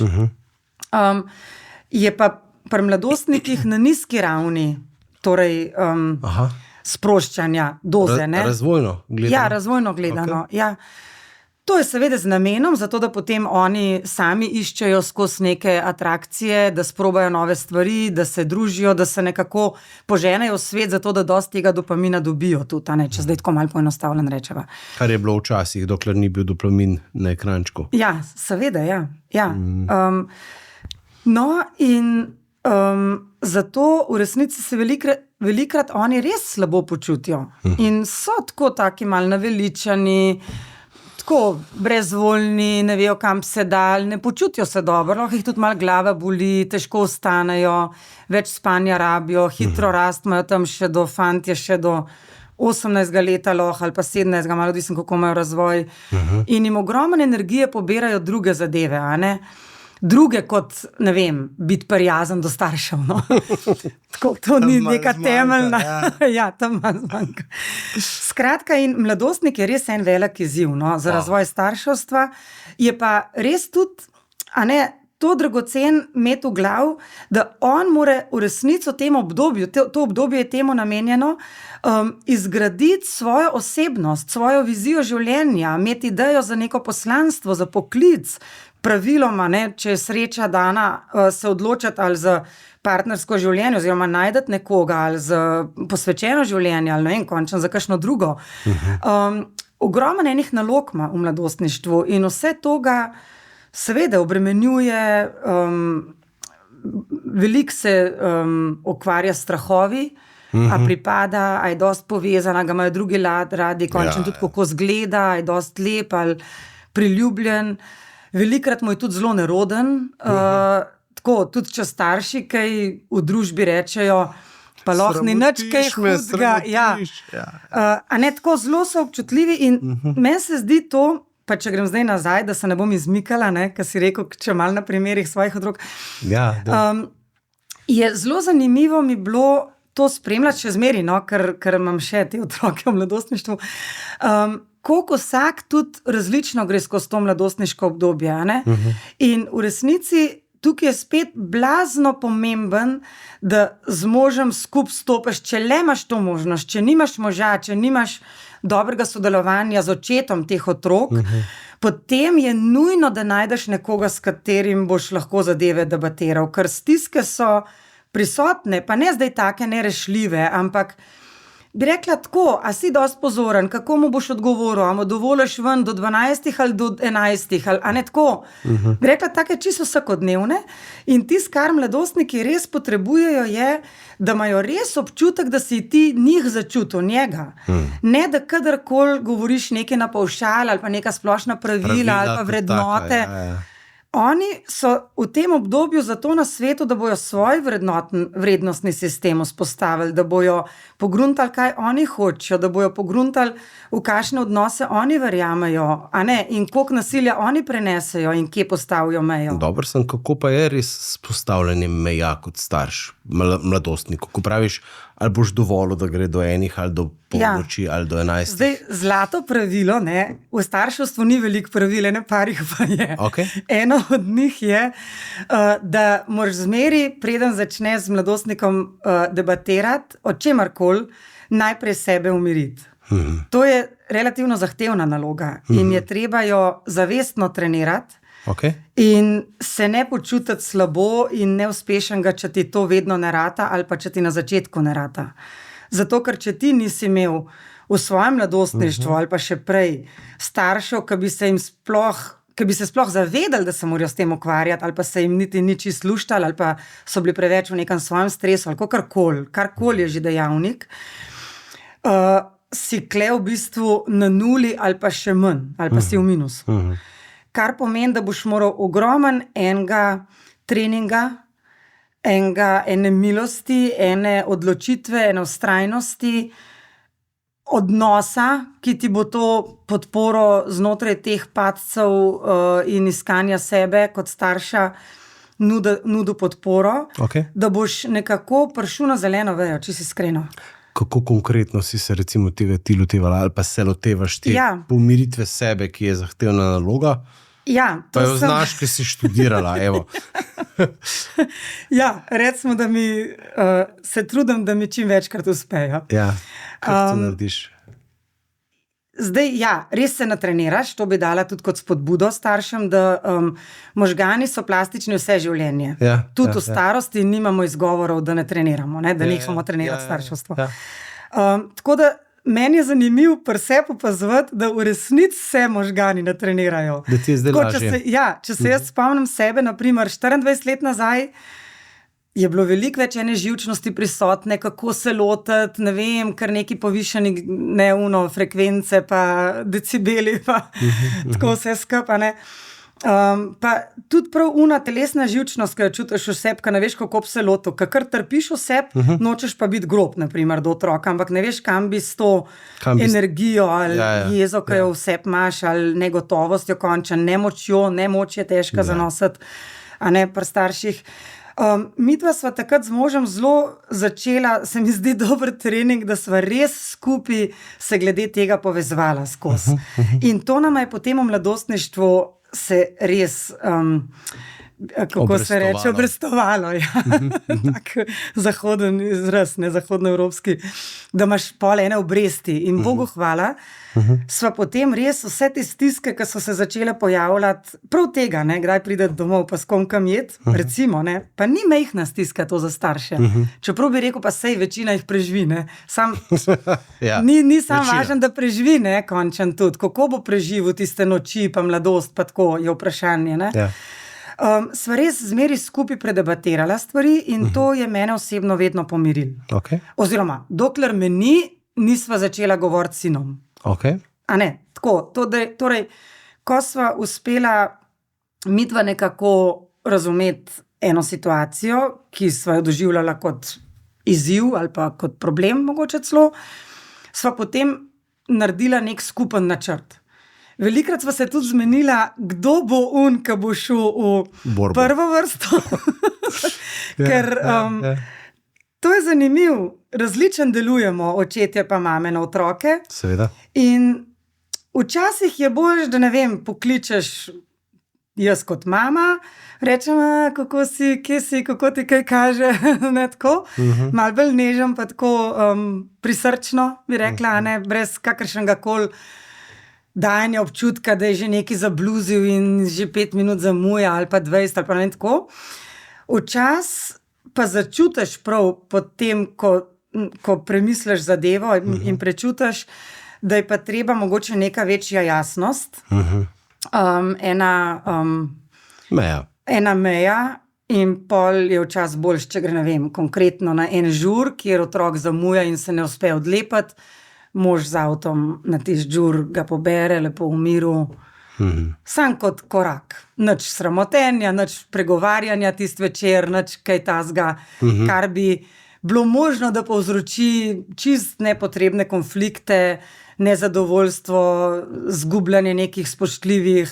je pa pri mladostnikih na nizki ravni, torej sproščanja doze. Ne? Razvojno gledano. Ja, razvojno gledano. Okay. Ja. To je seveda z namenom, zato da potem oni sami iščejo skozi neke atrakcije, da sprobajo nove stvari, da se družijo, da se nekako poženejo v svet, zato da dosti tega dopamina dobijo tudi, a ne, če zdaj tako malo poenostavljeno rečeva. Kar je bilo včasih, dokler ni bil dopamin na ekrančku. Ja, seveda, ja. No, in zato v resnici se velikrat oni res slabo počutijo in so taki malo naveličani, tako brezvoljni, ne vejo, kam se dal, ne počutijo se dobro, lahko jih tudi malo glava boli, težko vstanejo, več spanja rabijo, hitro rast imajo tam fantje še do 18 leta lahko ali pa 17, malo odvisno, kako imajo razvoj. In jim ogromno energije pobirajo druge zadeve, a ne? Druge kot, ne vem, biti prijazen do staršev, no. Tako, to ni neka temeljna. Ja, tam malo zmanjka. Skratka, in mladostnik je res en velik izziv, no, za razvoj starševstva. Je pa res tudi, a ne, to dragocen imeti v glav, da on mora v resnici v tem obdobju, to obdobje je temu namenjeno, izgraditi svojo osebnost, svojo vizijo življenja, imeti idejo za neko poslanstvo, za poklic, praviloma, ne, če je sreča dana, se odločati ali za partnersko življenje, oziroma najdeti nekoga, ali za posvečeno življenje, ali ne vem, končno za kakšno drugo. Ogromno enih nalog ima v mladostništvu in vse to ga seveda obremenjuje, veliko se ukvarja s strahovi, a pripada, a je dosti povezana, ga imajo drugi radi, končno tudi kako zgleda, a je dosti lep ali priljubljen. Velikrat mu je tudi zelo neroden, tako, tudi če starši kaj v družbi rečejo, pa lahko ni nič kaj hudega. A ne, tako zelo so občutljivi in meni se zdi to, pa če grem zdaj nazaj, da se ne bom izmikala, ne, kar si rekel, če malo na primerih svojih otrok. Je zelo zanimivo mi bilo to spremljati še zmeri, no, ker imam še te otroke v mladostništvu. Koliko vsak tudi različno gre skozi to mladostniško obdobje, ne? In v resnici tukaj je spet blazno pomemben, da z možem skupaj stopiš, če le imaš to možnost, če nimaš moža, če nimaš dobrega sodelovanja z očetom teh otrok, potem je nujno, da najdeš nekoga, s katerim boš lahko zadeve debatiral, ker stiske so prisotne, pa ne zdaj take nerešljive, ampak bi rekla tako, a si dosti pozoren, kako mu boš odgovoril, a mu dovoliš ven do 12 ali do 11, ali, a ne tako. Bi rekla take čisto vsakodnevne in tisto, kar mladostniki res potrebujejo, je, da imajo res občutek, da si ti njih začutil, njega. Ne, da kadarkoli govoriš nekaj na pavšal ali pa neka splošna pravila ali pa vrednote. Oni so v tem obdobju zato na svetu, da bojo svoj vrednostni sistem vzpostavili, da bojo pogruntali, kaj oni hočejo, da bojo pogruntali, v kakšne odnose oni verjamejo, a ne, in koliko nasilja oni prenesejo in kje postavijo mejo. Dobro sem, kako pa je res s postavljanjem meja kot starš, mladostniku, ko praviš, ali boš dovolil, da gre do enih, ali do polnoči, ali do 11. Zdaj, zlato pravilo, ne, v starševstvu ni veliko pravil, ne parih pa je. Eno od njih je, da moraš zmeri, preden začneš z mladostnikom debatirati, o čemarkoli, najprej sebe umiriti. To je relativno zahtevna naloga in je treba jo zavestno trenirati. In se ne počutiti slabo in neuspešenega, če ti to vedno ne rata ali pa če ti na začetku ne rata. Zato, ker če ti nisi imel v svojem mladostništvu ali pa še prej staršev, ki bi se sploh zavedali, da se morajo s tem ukvarjati ali pa se jim niti ni čisto luštali ali pa so bili preveč v nekem svojem stresu ali karkoli je že dejavnik, si kle v bistvu na nuli ali pa še manj, ali pa si v minusu. Kar pomeni, da boš moral ogromen enega treninga, ene milosti, ene odločitve, ene vztrajnosti, odnosa, ki ti bo to podporo znotraj teh padcev in iskanja sebe kot starša nudil podporo, da boš nekako prišel na zeleno vejo, če si iskreno. Kako konkretno si se recimo tega ti lotevala ali pa se lotevaš te pomiritve sebe, ki je zahtevna naloga? Pa jo znaš, ki si študirala, evo. Recimo, da se trudim, da mi čim večkrat uspejo. Kaj to narediš? Zdaj, ja, res se natreniraš, to bi dala tudi kot spodbudo staršem, da možgani so plastični vse življenje. Ja, Tudi v starosti nimamo izgovorov, da ne treniramo, ne, da nehamo trenirati starševstvo. Tako da meni je zanimivo pri sebi opazovati, da v resnici se možgani ne trenirajo. Da ti je zdaj lažje. Če se jaz spomnim sebe, naprimer 24 let nazaj, je bilo veliko več ene živčnosti prisotne, kako se lotiti, ne vem, kar neki povišeni frekvence, pa decibeli, pa tako vse skupaj, ne. Pa tudi prav telesna živčnost, ki jo čutiš v sebi, ki ne veš, kako bi se lotil, kar trpiš v sebi, nočeš pa biti grob, naprimer, do otroka, ampak ne veš, kam bi s to energijo ali jezo, ki jo v sebi imaš, ali negotovostjo konča, nemoč je težka zanositi, a ne pri starših. Midva sva takrat z možem zelo začela, se mi zdi dober trening, da sva res skupaj se glede tega povezovala skozi. In to nama je potem v mladostništvu se res, kako se reče, obrestovalo. Tak zahoden izraz, ne zahodnoevropski, da imaš pol ene obresti. In Bogu hvala, sva potem res vse te stiske, ki so se začele pojavljati, prav tega, ne, kdaj prideti domov, pa s kom kam jet, recimo, ne, pa ni mehna stiska to za starše. Čeprav bi rekel, pa sej večina jih preživi, ne. Ni sam važen, da preživi, ne, končen tudi. Kako bo preživel tiste noči, pa mladost, pa tako je vprašanje, ne. Sva res zmeri skupaj predebatirala stvari in to je mene osebno vedno pomirilo. Oziroma, dokler me nisva začela govoriti s sinom. A ne, tako, torej, ko sva uspela midva nekako razumeti eno situacijo, ki sva jo doživljala kot izziv ali pa kot problem, mogoče celo, sva potem naredila nek skupen načrt. Velikrat sva se tudi zmenila, kdo bo ki bo šel v prvo vrsto. Ker to je zanimivo. Različno delujemo, očetje pa mame na otroke. Seveda. In včasih je bolj, da ne vem, pokličeš jaz kot mama, rečem, kako si, kje si, kako ti kaj kaže, ne tako. Malo bolj nežen, pa tako prisrčno, bi rekla, ne, brez kakršnega koli dajanja občutka, da je že nekaj zabluzil in že 5 minut zamuja ali pa 20 ali pa ne tako. Včasih pa začutiš prav potem, ko premisliš zadevo in prečutiš, da je pa treba mogoče neka večja jasnost, ena meja in pol je včasih boljš, če gre, ne vem, konkretno na en žur, kjer otrok zamuja in se ne uspe odlepiti, mož z avtom na tisti žur ga pobere, lepo v miru. Sam kot korak. Nič sramotenja, nič pregovarjanja tisti večer, nič kaj tazga, kar bi bilo možno, da povzroči čist nepotrebne konflikte, nezadovoljstvo, zgubljanje nekih spoštljivih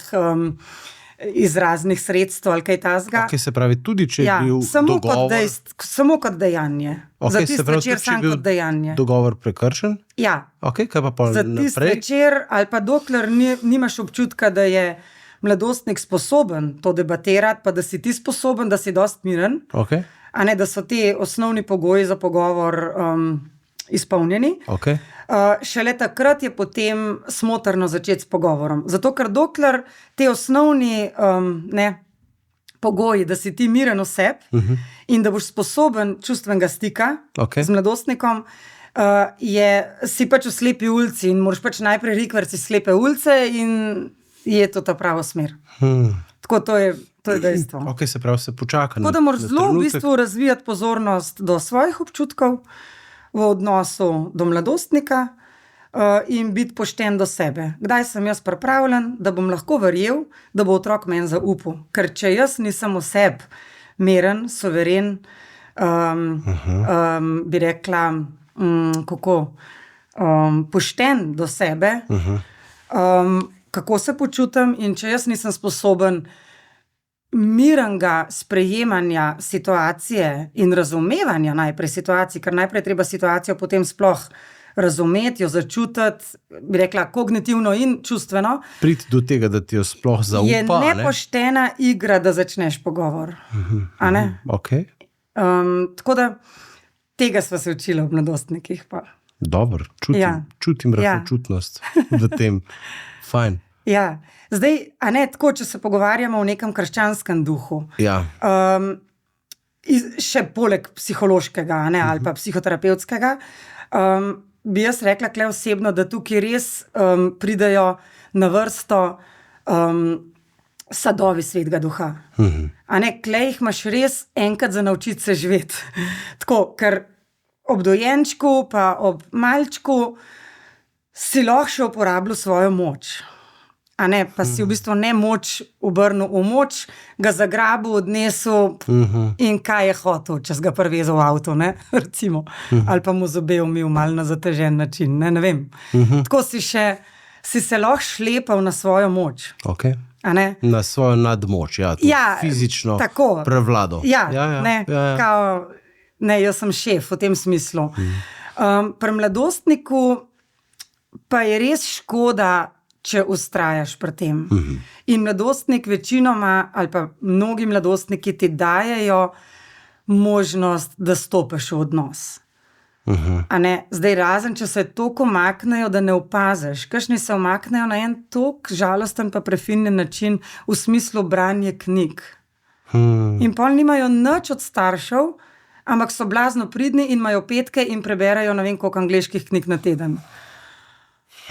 izraznih sredstev ali kaj tazga. Se pravi, tudi če je bil dogovor... Samo kot dejanje. Za tisti večer samo kot dejanje. Dogovor prekršen? Ja. Kaj pa pol naprej? Za tisti večer ali pa dokler nimaš občutka, da je mladostnik sposoben to debatirati, pa da si ti sposoben, da si dosti miren, a ne, da so ti osnovni pogoji za pogovor izpolnjeni. Šele takrat je potem smotrno začeti s pogovorom. Zato, ker dokler te osnovni pogoji, da si ti miren v sebi in da boš sposoben čustvenega stika z mladostnikom, si pač v slepi ulici in moraš pač najprej rikverci slepe ulice in je to ta prava smer. Tako, to je dejstvo. Se pravi, se počaka. Tako da moraš zelo v bistvu razvijati pozornost do svojih občutkov v odnosu do mladostnika in biti pošten do sebe. Kdaj sem jaz pripravljen, da bom lahko verjel, da bo otrok meni zaupal. Ker če jaz nisem v sebi miren, suveren, bi rekla, pošten do sebe, kako se počutim in če jaz nisem sposoben mirenega sprejemanja situacije in razumevanja najprej situacije, ker najprej treba situacijo potem sploh razumeti, jo začutiti, bi rekla, kognitivno in čustveno. Priti do tega, da ti jo sploh zaupa. Je nepoštena igra, da začneš pogovor. A ne? Okay. Tako da tega sva se učila v mladostnikih pa. Dobro, čutim rahločutnost v tem. Fajn. Ja. Zdaj, a ne tako, če se pogovarjamo o nekem krščanskem duhu. Ja. Še poleg psihološkega, ali pa psihoterapevtskega, bi jaz rekla kle osebno, da tukaj res pridejo na vrsto sadovi svetega duha. A ne, kle jih imaš res enkrat za naučiti se živeti. Tako, ker ob dojenčku pa ob malčku si lahko še uporabljal svojo moč. A ne, pa si v bistvu ne moč obrnil v moč, ga zagrabil, odnesel in kaj je hotel, če si ga privezal v avto, ne, recimo. Ali pa mu zobe umil malo na zatežen način, ne vem. Tako si se lahko šlepal na svojo moč. Okay. A ne? Na svojo nadmoč, fizično tako. Prevlado. Kao, ne, jaz sem šef v tem smislu. Pri mladostniku pa je res škoda, če ustrajaš pri tem. In mladostnik večinoma, ali pa mnogi mladostniki ti dajejo možnost, da stopiš v odnos. A ne? Zdaj razen, če se toliko umaknejo, da ne opaziš. Kakšni se umaknejo na en toliko žalosten pa prefinjen način v smislu branje knjig. In pol nimajo nič od staršev, ampak so blazno pridni in imajo petke in preberajo ne vem koliko angleških knjig na teden.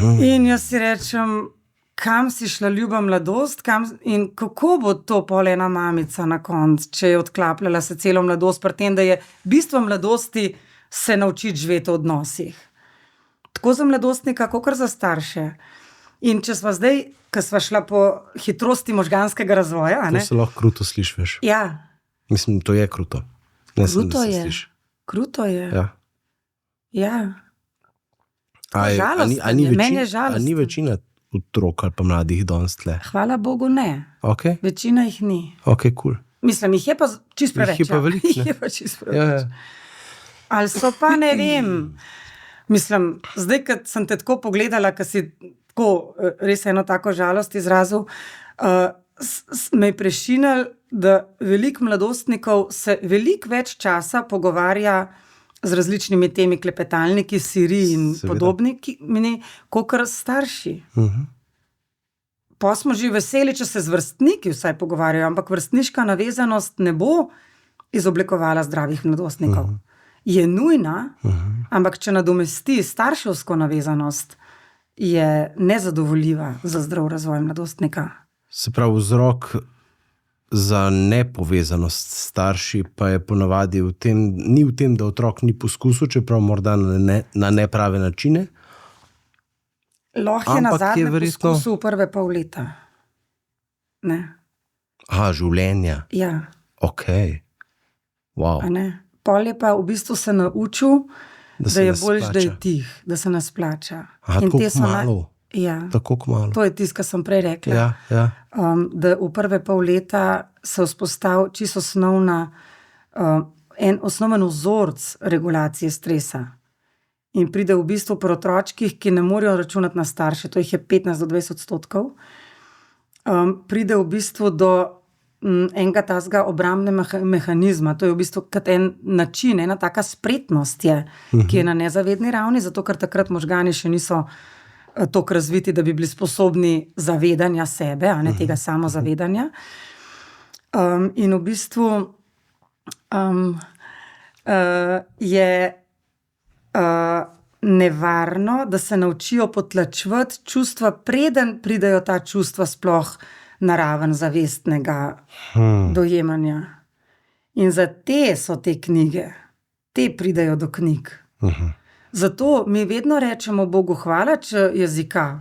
In jaz si rečem, kam si šla ljuba mladost, in kako bo to pol ena mamica na koncu, če je odklapljala se celo mladost, pri tem, da je bistvo mladosti se naučiti živeti v odnosih. Tako za mladostnika, kakor za starše. In če sva zdaj, ko sva šla po hitrosti možganskega razvoja, to se lahko kruto slišiš. Ja. Mislim, to je kruto. Kruto je. Ja. Meni je žalostno. A ni večina otrok ali pa mladih danes tle? Hvala Bogu ne. Okay. Večina jih ni. Ok, cool. Mislim, jih je pa čist preveč. Jih je pa veliko, ne? Jih je pa čist preveč. Ali so pa, ne vem, mislim, zdaj, kad sem te tako pogledala, kad si tako res eno tako žalost izrazil, me je prešinil, da veliko mladostnikov se veliko več časa pogovarja z različnimi temi klepetalniki, Siri in podobni, kakor starši. Pa smo že veseli, če se z vrstniki vsaj pogovarjajo, ampak vrstniška navezanost ne bo izoblikovala zdravih mladostnikov. Je nujna, ampak če nadomesti starševsko navezanost, je nezadovoljiva za zdrav razvoj mladostnika. Se pravi, vzrok za nepovezanost s starši pa je ponavadi ni v tem, da otrok ni poskusil, čeprav morda na neprave načine. Lahko je na zadnje poskusil prve pol leta. Ne. Življenja. Ja. Ok. Wow. A ne. Pol je pa v bistvu se naučil, da je boljš, da je tih, da se nas plača. Tako malo. Ja. Tako malo. To je tisto, kar sem prej rekla. Ja. Da v prve pol leta se vzpostavi čisto osnoven vzorc regulacije stresa. In pride v bistvu pri otročkih, ki ne morejo računati na starše, to jih je 15-20%, pride v bistvu do enega tazga obrambnega mehanizma. To je v bistvu kot en način, ena taka spretnost je, ki je na nezavedni ravni, zato ker takrat možgani še niso toliko razviti, da bi bili sposobni zavedanja sebe, a ne tega samozavedanja. In v bistvu je nevarno, da se naučijo potlačevati čustva, preden pridejo ta čustva sploh na raven zavestnega dojemanja. In za te so te knjige, te pridejo do knjig. Zato mi vedno rečemo Bogu hvala, če jezika.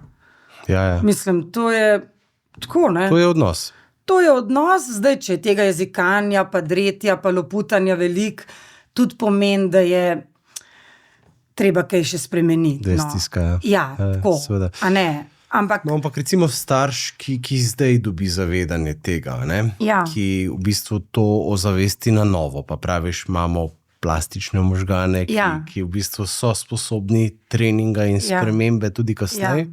Ja. Mislim, to je tako, ne? To je odnos. To je odnos, zdaj, če je tega jezikanja, pa dretja, pa loputanja veliko, tudi pomeni, da je treba kaj še spremeniti. Da je stiska, ja. Tako, seveda. A ne? Ampak recimo starš, ki zdaj dobi zavedanje tega, ne? Ja. Ki v bistvu to ozavesti na novo, pa praviš, imamo plastične možgane, ki v bistvu so sposobni treninga in spremembe tudi kasneje.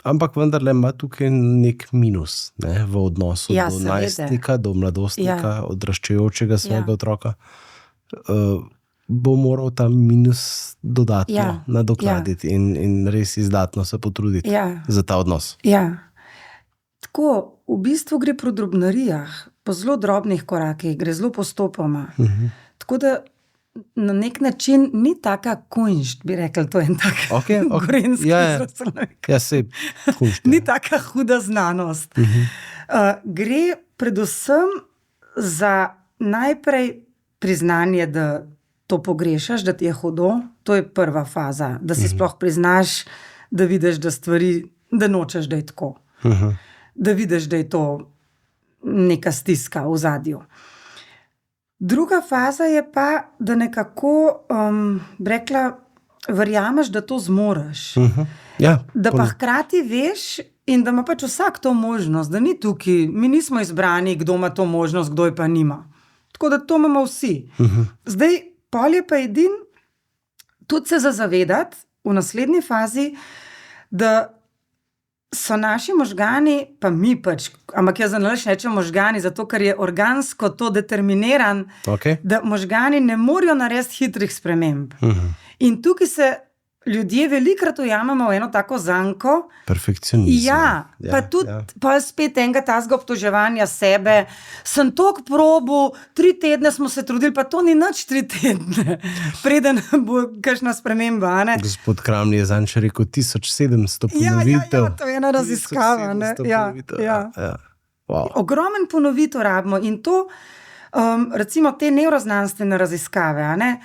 Ampak vendarle ima tukaj nek minus, ne, v odnosu do najstnika, do mladostnika, odraščajočega svojega otroka. bo moral ta minus dodatno Ja, nadoknaditi in res izdatno se potruditi za ta odnos. Ja. Tako, v bistvu gre pri drobnarijah, po zelo drobnih korakih, gre zelo postopoma. Tako da na nek način ni taka kunšt, bi rekli, to je en tak gorenjski izraz. Ja, sej kunšt. Ni taka huda znanost. Gre predvsem za najprej priznanje, da to pogrešaš, da ti je hudo. To je prva faza, da si sploh priznaš, da vidiš, da stvari, da nočeš, da je tako. Da vidiš, da je to neka stiska v zadju. Druga faza je pa, da nekako, rekla, verjameš, da to zmoreš. Ja, da pa hkrati veš in da ima pač vsak to možnost, da ni tukaj, mi nismo izbrani, kdo ima to možnost, kdo je pa nima. Tako da to imamo vsi. Zdaj, pol je pa tudi se zavedati v naslednji fazi, da so naši možgani, pa mi pač, ampak jaz zanalaš rečem možgani, zato ker je organsko to determiniran, da možgani ne morejo narediti hitrih sprememb. In tukaj se ljudje velikrat ujamemo v eno tako zanko. Perfekcionizem. Pa tudi pa spet enega tazga obtoževanja sebe. Sem toliko probil, 3 tedne smo se trudili, pa to ni nič 3 tedne. Preden bo kakšna sprememba, a ne? Gospod Kramni je zanj še rekel 1700 ponovitev. Ja, to je ena raziskava, ne? Wow. Ogromen ponovitev rabimo in to recimo te nevroznanstvene raziskave, a ne,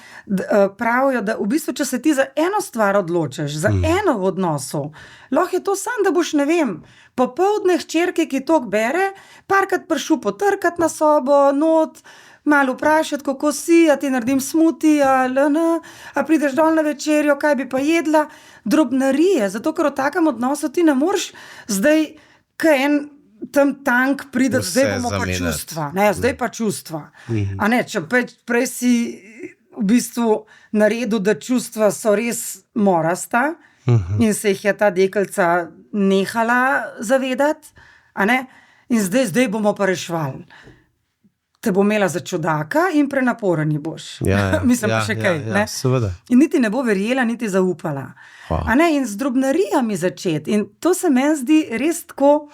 pravijo, da v bistvu, če se ti za eno stvar odločiš, za eno v odnosu, lahko je to samo, da boš, ne vem, popoldne hčerke, ki tok bere, parkrat prišel potrkat na sobo, not, malo vprašati, kako si, a ti naredim smuti, a prideš dol na večerjo, kaj bi pa jedla, drobnarije, zato ker v takem odnosu ti ne moreš zdaj, kaj en tam tank pride, zdaj bomo pa čustva. Ne, zdaj pa čustva. A ne, če prej si v bistvu naredil, da čustva so res morasta in se jih je ta deklica nehala zavedati, a ne, in zdaj bomo pa rešvali. Te bo imela za čudaka in prenaporani boš. Mislim pa še kaj. Ja, seveda. In niti ne bo verjela, niti zaupala. A ne, in z drobnarijami začeti. In to se meni zdi res tako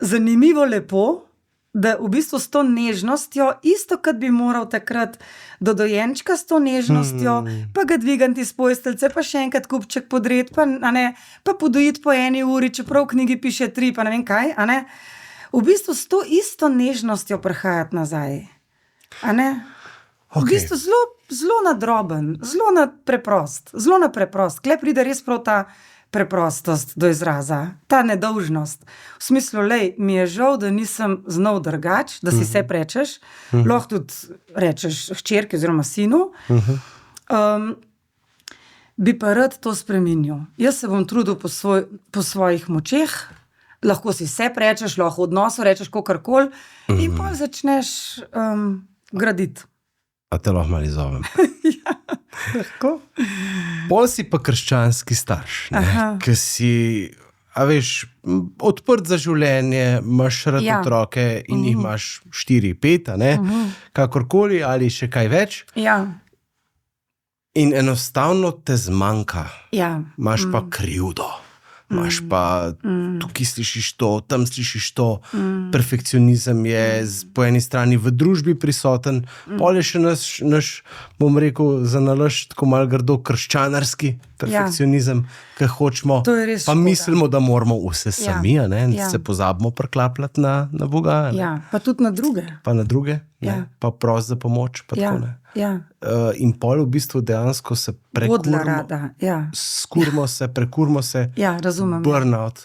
zanimivo lepo, da v bistvu s to nežnostjo, isto kot bi moral takrat do dojenčka s to nežnostjo, pa ga dvigati iz posteljice, pa še enkrat kupček podreti, pa podojiti po 1 uri, čeprav v knjigi piše 3, pa ne vem kaj, a ne? V bistvu s to isto nežnostjo prihajati nazaj. A ne? V bistvu zelo nadroben, zelo na preprost. Kle pride res prav ta preprostost do izraza, ta nedolžnost. V smislu, mi je žal, da nisem znal drugač, da si se prečeš, lahko tudi rečeš hčerki oziroma sinu, bi pa rad to spremenil. Jaz se bom trudil po svojih močeh, lahko si se prečeš, lahko v odnosu rečeš kakorkoli in pa začneš graditi. A te lahko malo izzovem. Ja, lahko. Pol si pa krščanski starš, ki si, a veš, odprt za življenje, imaš rad otroke in jih imaš 4, 5, a ne, kakorkoli ali še kaj več. Ja. In enostavno te zmanjka. Ja. Imaš pa krivdo. Imaš pa, tukaj slišiš to, tam slišiš to, perfekcionizem je po eni strani v družbi prisoten, pol je še naš, bom rekel, za nalašč tako malo grdo krščanarski perfekcionizem, ki hočemo, pa mislimo, da moramo vse sami, a ne, in se pozabimo priklapljati na Boga. Ja, pa tudi na druge. Pa na druge, pa prost za pomoč, pa tako ne. In pol v bistvu dejansko se prekurmo se, razumem. Burnout.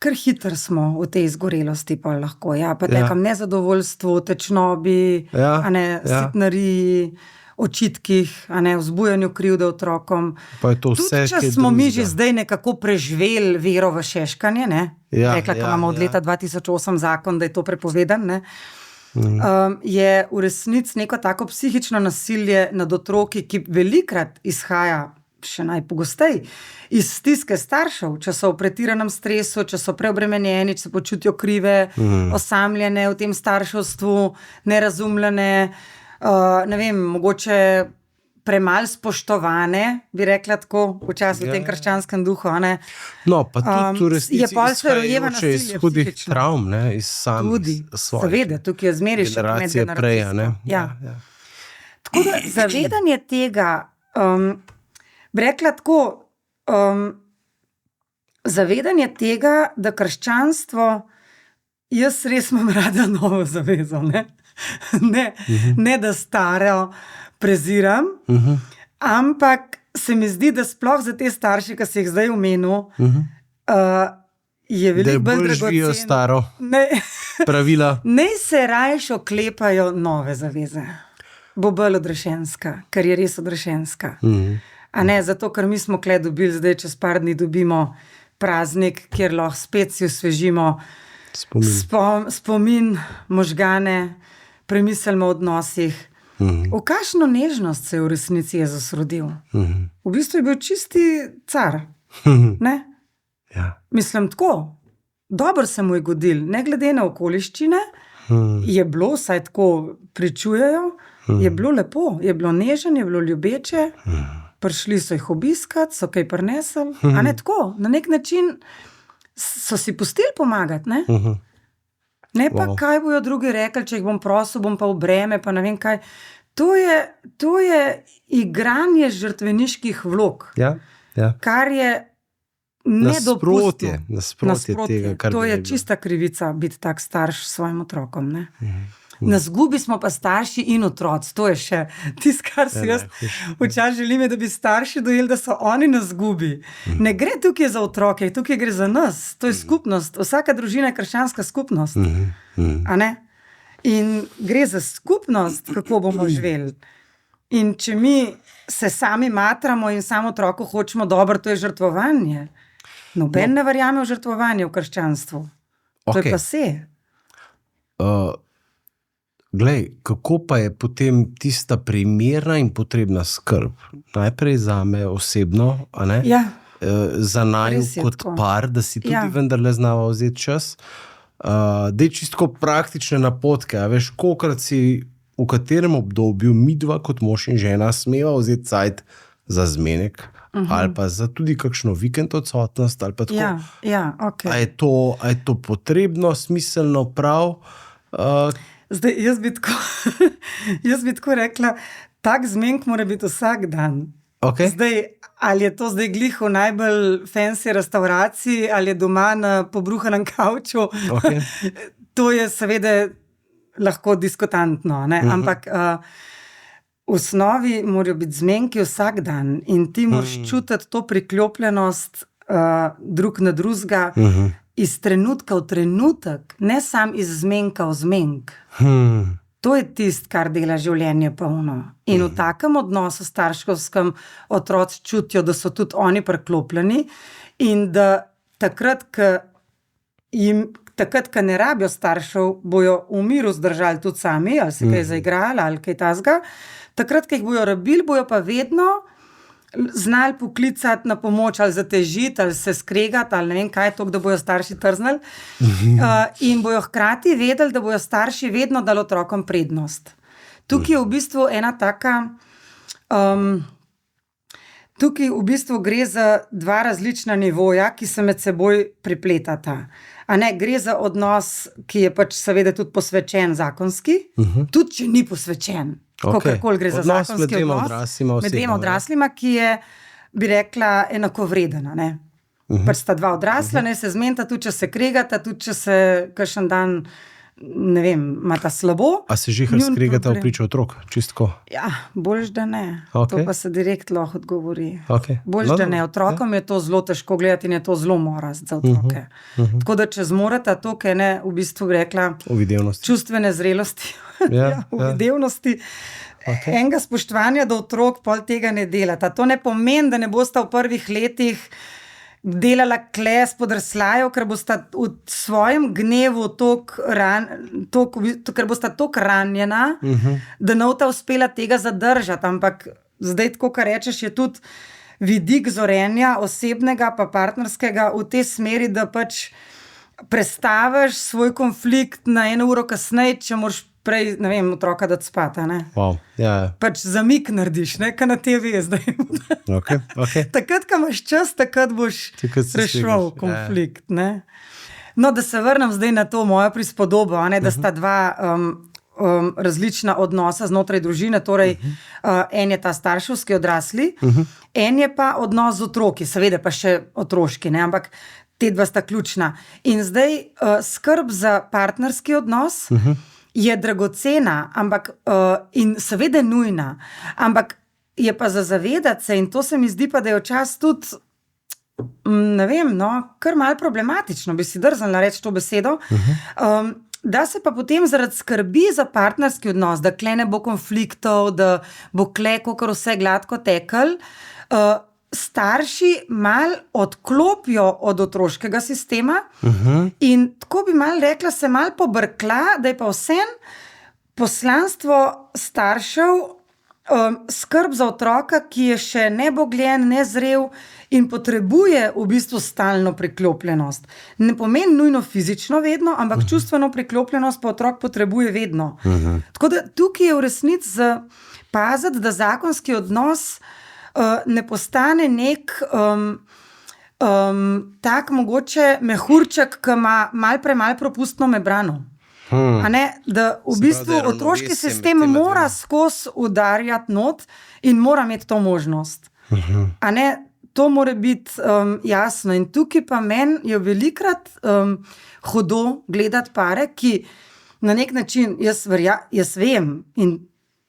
Kar hitro smo v tej izgorelosti pa lahko, pa nekam nezadovoljstvu, tečnobi, sitnariji, očitkih, vzbujanju krivde otrokom. Pa je to vse, tudi če smo mi že zdaj nekako preživeli vero v šeškanje, rekla, ko imamo od leta 2008 zakon, da je to prepovedan, je v resnici neko tako psihično nasilje nad otroki, ki velikrat izhaja, še najpogosteje, iz stiske staršev, če so v pretiranem stresu, če so preobremenjeni, če se počutijo krive, osamljene v tem starševstvu, nerazumljene, ne vem, mogoče premalo spoštovane, bi rekla tako, včasih v tem krščanskem duhu. Ne? No, pa tudi v resnici je pol se rojeva izhajajoče iz nasilje hudih psihično. travm, ne, iz samih Tudi, svojih seveda, tukaj je zmeraj še generacije prej, a ne. Ja. Tako da zavedanje tega, bi rekla tako, zavedanje tega, da krščanstvo, jaz res imam rada novo zavezo, ne da staro preziram, ampak se mi zdi, da sploh za te starše, ki se jih zdaj omenil, je veliko bolj bolj živijo dragoceno. staro pravila. Naj se rajš oklepajo nove zaveze. Bo bolj odrešenska, ker je res odrešenska. A ne, zato, ker mi smo kle dobili, zdaj čez par dni dobimo praznik, kjer lahko spet si osvežimo spomin, možgane, premislimo o odnosih. V kakšno nežnost se je v resnici Jezus rodil? V bistvu je bil čisti car. Ne? Ja. Mislim tako, dobro se mu je godil, ne glede na okoliščine, je bilo, saj tako pričujejo, je bilo lepo, je bilo nežen, je bilo ljubeče, prišli so jih obiskati, so kaj prinesli, a ne tako, na nek način so si pustili pomagati, ne? Ne pa, kaj bojo drugi rekli, če jih bom prosil, bom pa v breme, pa ne vem kaj. To je igranje žrtveniških vlog, kar je nedopustno. Nasprotje tega, kar to bi je bilo. čista krivica biti tak starš s svojim otrokom. Ne? Na zgubi smo pa starši in otroci, to je še tisto, kar si jaz včasih želim, da bi starši dojeli, da so oni na zgubi. Ne gre tukaj za otroke, tukaj gre za nas, to je skupnost, vsaka družina je krščanska skupnost. A ne? In gre za skupnost, kako bomo živeli. In če mi se sami matramo in samo otroku hočemo dobro, to je žrtvovanje. Noben ne verjame v žrtvovanje v krščanstvu. To je pa se. Glej, kako pa je potem tista primerna in potrebna skrb? Najprej zame osebno, a ne? Ja. Za naju Res je kot tako. par, da si tudi Ja. vendarle znava vzeti čas. Dej čisto praktične napotke, a veš, kolikrat si v katerem obdobju midva kot mož in žena smeva vzeti cajt za zmenek, ali pa za tudi kakšno vikend odsotnost, ali pa tako. Ja, ok. A je to potrebno, smiselno, prav? Zdaj, jaz bi tako rekla, tak zmenk mora biti vsak dan. Okay. Zdaj, ali je to zdaj glih v najbolj fancy restauraciji, ali je doma na pobruhanem kavču, Okay. to je seveda lahko diskutantno, ne? Ampak v osnovi morajo biti zmenki vsak dan in ti moraš čutiti to priklopljenost drug na drugega, iz trenutka v trenutek, ne sam iz zmenka v zmenk. To je tisto, kar dela življenje polno. In v takem odnosu starševskem otroci čutijo, da so tudi oni priklopljeni in da takrat, ko ne rabijo staršev, bojo v miru zdržali tudi sami, ali se kaj zaigrali, ali kaj tasga. Takrat, ko jih bojo rabili, bojo pa vedno znali poklicati na pomoč, ali zatežiti, ali se skregati, ali ne vem kaj, to, da bojo starši trznili. In bojo hkrati vedeli, da bojo starši vedno dali otrokom prednost. Tukaj je v bistvu ena taka, tukaj v bistvu gre za dva različna nivoja, ki se med seboj pripletata. A ne, gre za odnos, ki je pač seveda tudi posvečen zakonski, tudi če ni posvečen. Kakorkoli gre za Odnos zakonski med dvema odnos. odraslima Med osebama, dvema ja. odraslima, ki je, bi rekla, enakovredena. Ne? Pač sta dva odrasla, ne se zmenita, tudi če se kregata, tudi če se kakšen dan, ne vem, imata slabo. A se žihar Njun skregata v problem. pričo otrok? Čistko. Ja, boljš, da ne. Okej. To pa se direkt lahko odgovori. Okay. Boljš, da ne. Otrokom je to zelo težko gledati in je to zelo morast za otroke. Tako da, če zmorata to, kaj ne, v bistvu bi rekla, V videvnosti. čustvene zrelosti, Ja, v videvnosti, enega spoštovanja do otrok, pol tega ne delata. To ne pomeni, da ne bosta v prvih letih delala kles podrslajev, ker bosta v svojem gnevu ker bosta toliko ranjena, da ne bosta uspela tega zadržati. Ampak zdaj, tako kar rečeš, je tudi vidik zorenja osebnega pa partnerskega v tej smeri, da pač prestaviš svoj konflikt na 1 uro kasneje, če moraš prej, ne vem, otroka dati spat, a ne. Wow. Ja, Pač zamik narediš, ne, kaj na TV je zdaj. okay. Takrat, ko imaš čas, takrat boš Takrat se reševal stegaš, konflikt, ne. No, da se vrnem zdaj na to mojo prispodobo, a ne, da sta dva različna odnosa znotraj družine, torej en je ta starševski odrasli, en je pa odnos z otroki, seveda pa še otroški, ne, ampak te dva sta ključna. In zdaj skrb za partnerski odnos je dragocena, ampak in seveda nujna, ampak je pa za zavedati se, in to se mi zdi pa, da je včasih tudi, ne vem, no, kar malo problematično, bi si drznila reči to besedo, da se pa potem zaradi skrbi za partnerski odnos, da kle ne bo konfliktov, da bo kle kakor vse gladko tekel, starši mal odklopijo od otroškega sistema in tako bi mal rekla, se mal pobrkla, da je pa vsem poslanstvo staršev skrb za otroka, ki je še nebogljen, nezrel in potrebuje v bistvu stalno priklopljenost. Ne pomeni nujno fizično vedno, ampak čustveno priklopljenost pa otrok potrebuje vedno. Tako da tukaj je v resnici paziti, da zakonski odnos ne postane nek tak mogoče mehurček, ki ima mal premal propustno membrano. A ne, da v bistvu otroški sistem mora skozi udarjati not in mora imeti to možnost. A ne, to mora biti jasno. In tukaj pa meni je velikrat hudo gledati pare, ki na nek način, jaz vem, in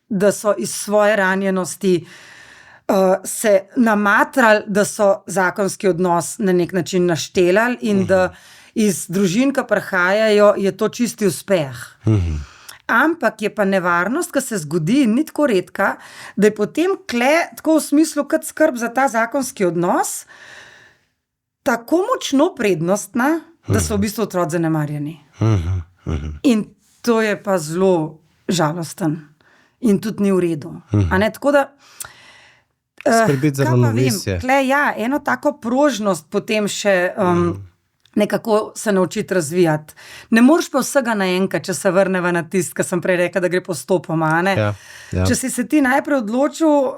da so iz svoje ranjenosti se namatrali, da so zakonski odnos na nek način naštelali in da iz družin, ki prihajajo, je to čisti uspeh. Ampak je pa nevarnost, ki se zgodi, ni tako redka, da je potem kle, tako v smislu, kot skrb za ta zakonski odnos, tako močno prednostna, da so v bistvu otroci zanemarjeni. In to je pa zelo žalosten. In tudi ni v redu. A ne, tako da skrbeti za ravnovesje. Eno tako prožnost potem še nekako se naučiti razvijati. Ne moreš pa vsega naenkrat, če se vrneva na tisto, kar sem prej rekla, da gre postopoma. Ja. Če si se ti najprej odločil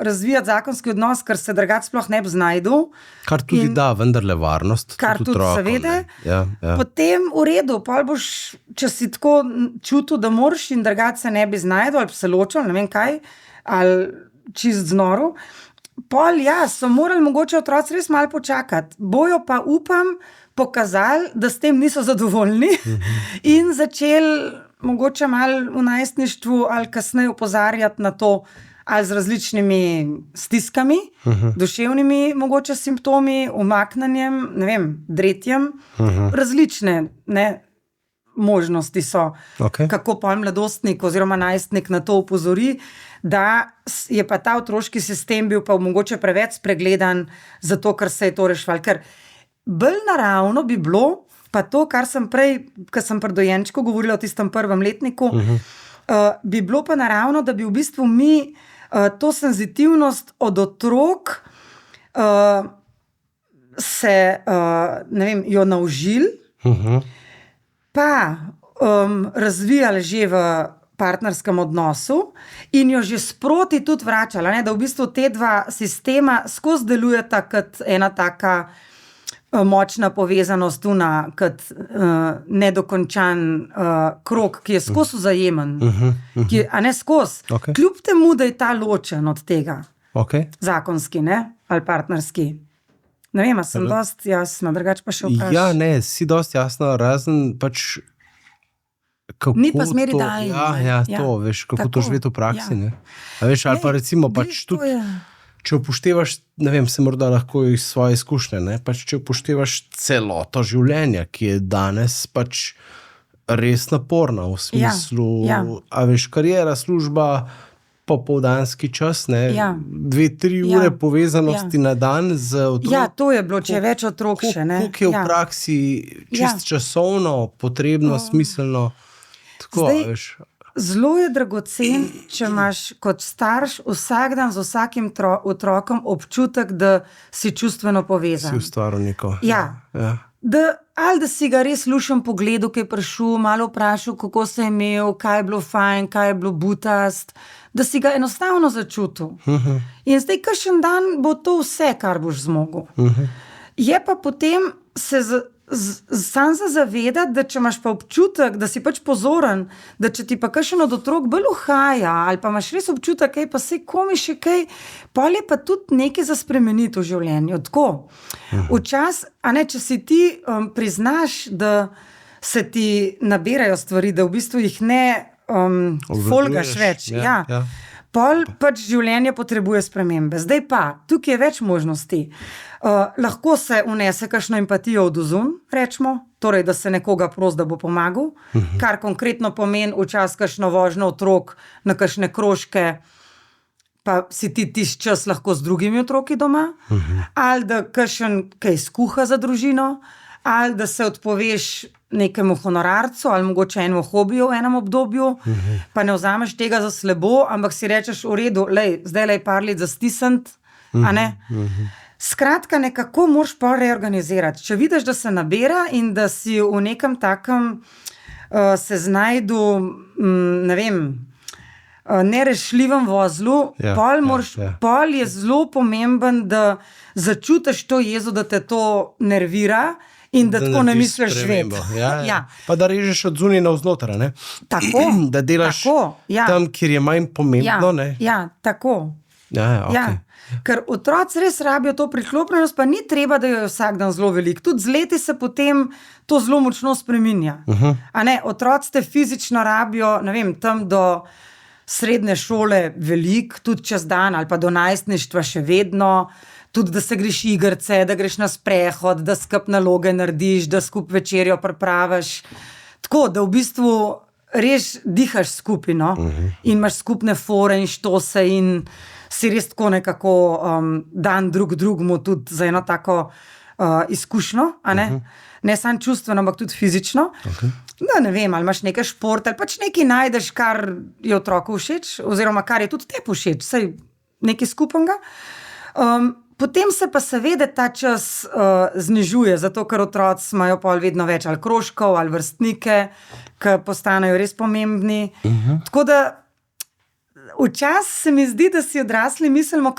razvijati zakonski odnos, ker se drugače sploh ne bi znajdel. Kar tudi da vendarle varnost. Kar tudi seveda. Ja. Potem v redu, pol boš, če si tako čutil, da moraš in drugače se ne bi znajdel, ali se ločil, ne vem kaj, ali čist znoril. Pol, so morali mogoče otroci res malo počakati. Bojo pa, upam, pokazali, da s tem niso zadovoljni in začeli mogoče malo v najstništvu ali kasneje opozarjati na to, ali z različnimi stiskami, duševnimi mogoče simptomi, umaknjenjem, ne vem, dretjem, različne možnosti so, kako pa mladostnik oziroma najstnik na to opozori, da je pa ta otroški sistem bil pa mogoče preveč spregledan, zato ker se je to rešval. Ker bolj naravno bi bilo, pa to, kar sem prej, ko sem pri dojenčku govorila o tistem prvem letniku, bi bilo pa naravno, da bi v bistvu mi to senzitivnost od otrok se, ne vem, jo naužili, pa razvijali že v partnerskem odnosu in jo že sproti tudi vračala, ne? Da v bistvu te dva sistema skozi delujeta kot ena taka močna povezanost, kot nedokončan krog, ki je skozi vzajemen, a ne skozi. Kljub temu, da je ta ločen od tega, zakonski, ne? Ali partnerski. Ne vem, sem dosti jasna, drugače pa še vprašam. Ja, ne, si dosti jasna, razen pač kako ni pa zmeri daljno. To, veš, kako to živeti v praksi, ne? A veš, ali pa recimo pač tudi, če upoštevaš, ne vem, se morda lahko iz svoje izkušnje, ne? Pač če upoštevaš celoto življenja, ki je danes pač res naporna v smislu, a veš, kariera, služba, popoldanski čas, ne, 2-3 ure povezanosti na dan z otrok. Ja, to je bilo, če več otrok še, ne. Koliko je v praksi čist časovno, potrebno, smiselno, tako, zdaj, veš. Zelo je dragocen, če imaš kot starš vsak dan z vsakim otrokom občutek, da si čustveno povezan. Si ustvaril neko. Ja. ali da si ga res lušem pogledal, ki je prišel, malo vprašal, kako se je imel, kaj je bilo fajn, kaj je bilo butast, da si ga enostavno začutil. In zdaj, kakšen dan bo to vse, kar boš zmogel. Je pa potem se sam zavedati, da če imaš pa občutek, da si pač pozoren, da če ti pa kakšen od otrok bolj uhaja, ali pa imaš res občutek, kaj pa se komi še kaj, pol je pa tudi nekaj za spremeniti v življenju. Tako. Včasih, če si ti priznaš, da se ti nabirajo stvari, da v bistvu jih ne folgaš več. Ja. Pol pač življenje potrebuje spremembe. Zdaj pa, tukaj je več možnosti. Lahko se vnese kakšno empatijo od ozun, rečemo, torej, da se nekoga prosi, da bo pomagal, kar konkretno pomeni včasih kakšno vožnjo otrok na kakšne krožke, pa si ti tisti čas lahko z drugimi otroki doma, ali da kakšen kaj skuha za družino, ali da se odpoveš nekemu honorarcu ali mogoče enemu hobiju v enem obdobju, pa ne vzameš tega za slabo, ampak si rečeš v redu, zdaj je par let zastisniti, a ne? Skratka, nekako moraš pa reorganizirati. Če vidiš, da se nabira in da si v nekem takem se znajdu, ne vem, nerešljivem vozlu, pol je zelo pomemben, da začutiš to jezo, da te to nervira in da tako ne misliš živeti. Pa da režeš od zunaj navznoter, ne? Tako. Da delaš tam, kjer je manj pomembno, ne? Ja, tako. Okay. Ker otroci res rabijo to priklopljenost, pa ni treba, da jo je vsak dan zelo veliko. Tudi z leti se potem to zelo močno spreminja. Otroci te fizično rabijo, ne vem, tam do srednje šole veliko, tudi čez dan, ali pa do najstništva še vedno, tudi da se greš igrce, da greš na sprehod, da skup naloge narediš, da skup večerjo pripraviš. Tako, da v bistvu res dihaš skupaj, no? In imaš skupne fore in štose in si res tako nekako dan drugemu tudi za eno tako izkušnjo, ne samo čustveno, ampak tudi fizično. Da ne vem, ali imaš nekaj šport, ali pač nekaj najdeš, kar je otroku všeč, oziroma kar je tudi tebi všeč, saj nekaj skupnega. Potem se pa seveda ta čas znižuje, zato ker otroci imajo pol vedno več ali krožkov, ali vrstnike, ki postanejo res pomembni. Tako da včasih se mi zdi, da si odrasli mislimo,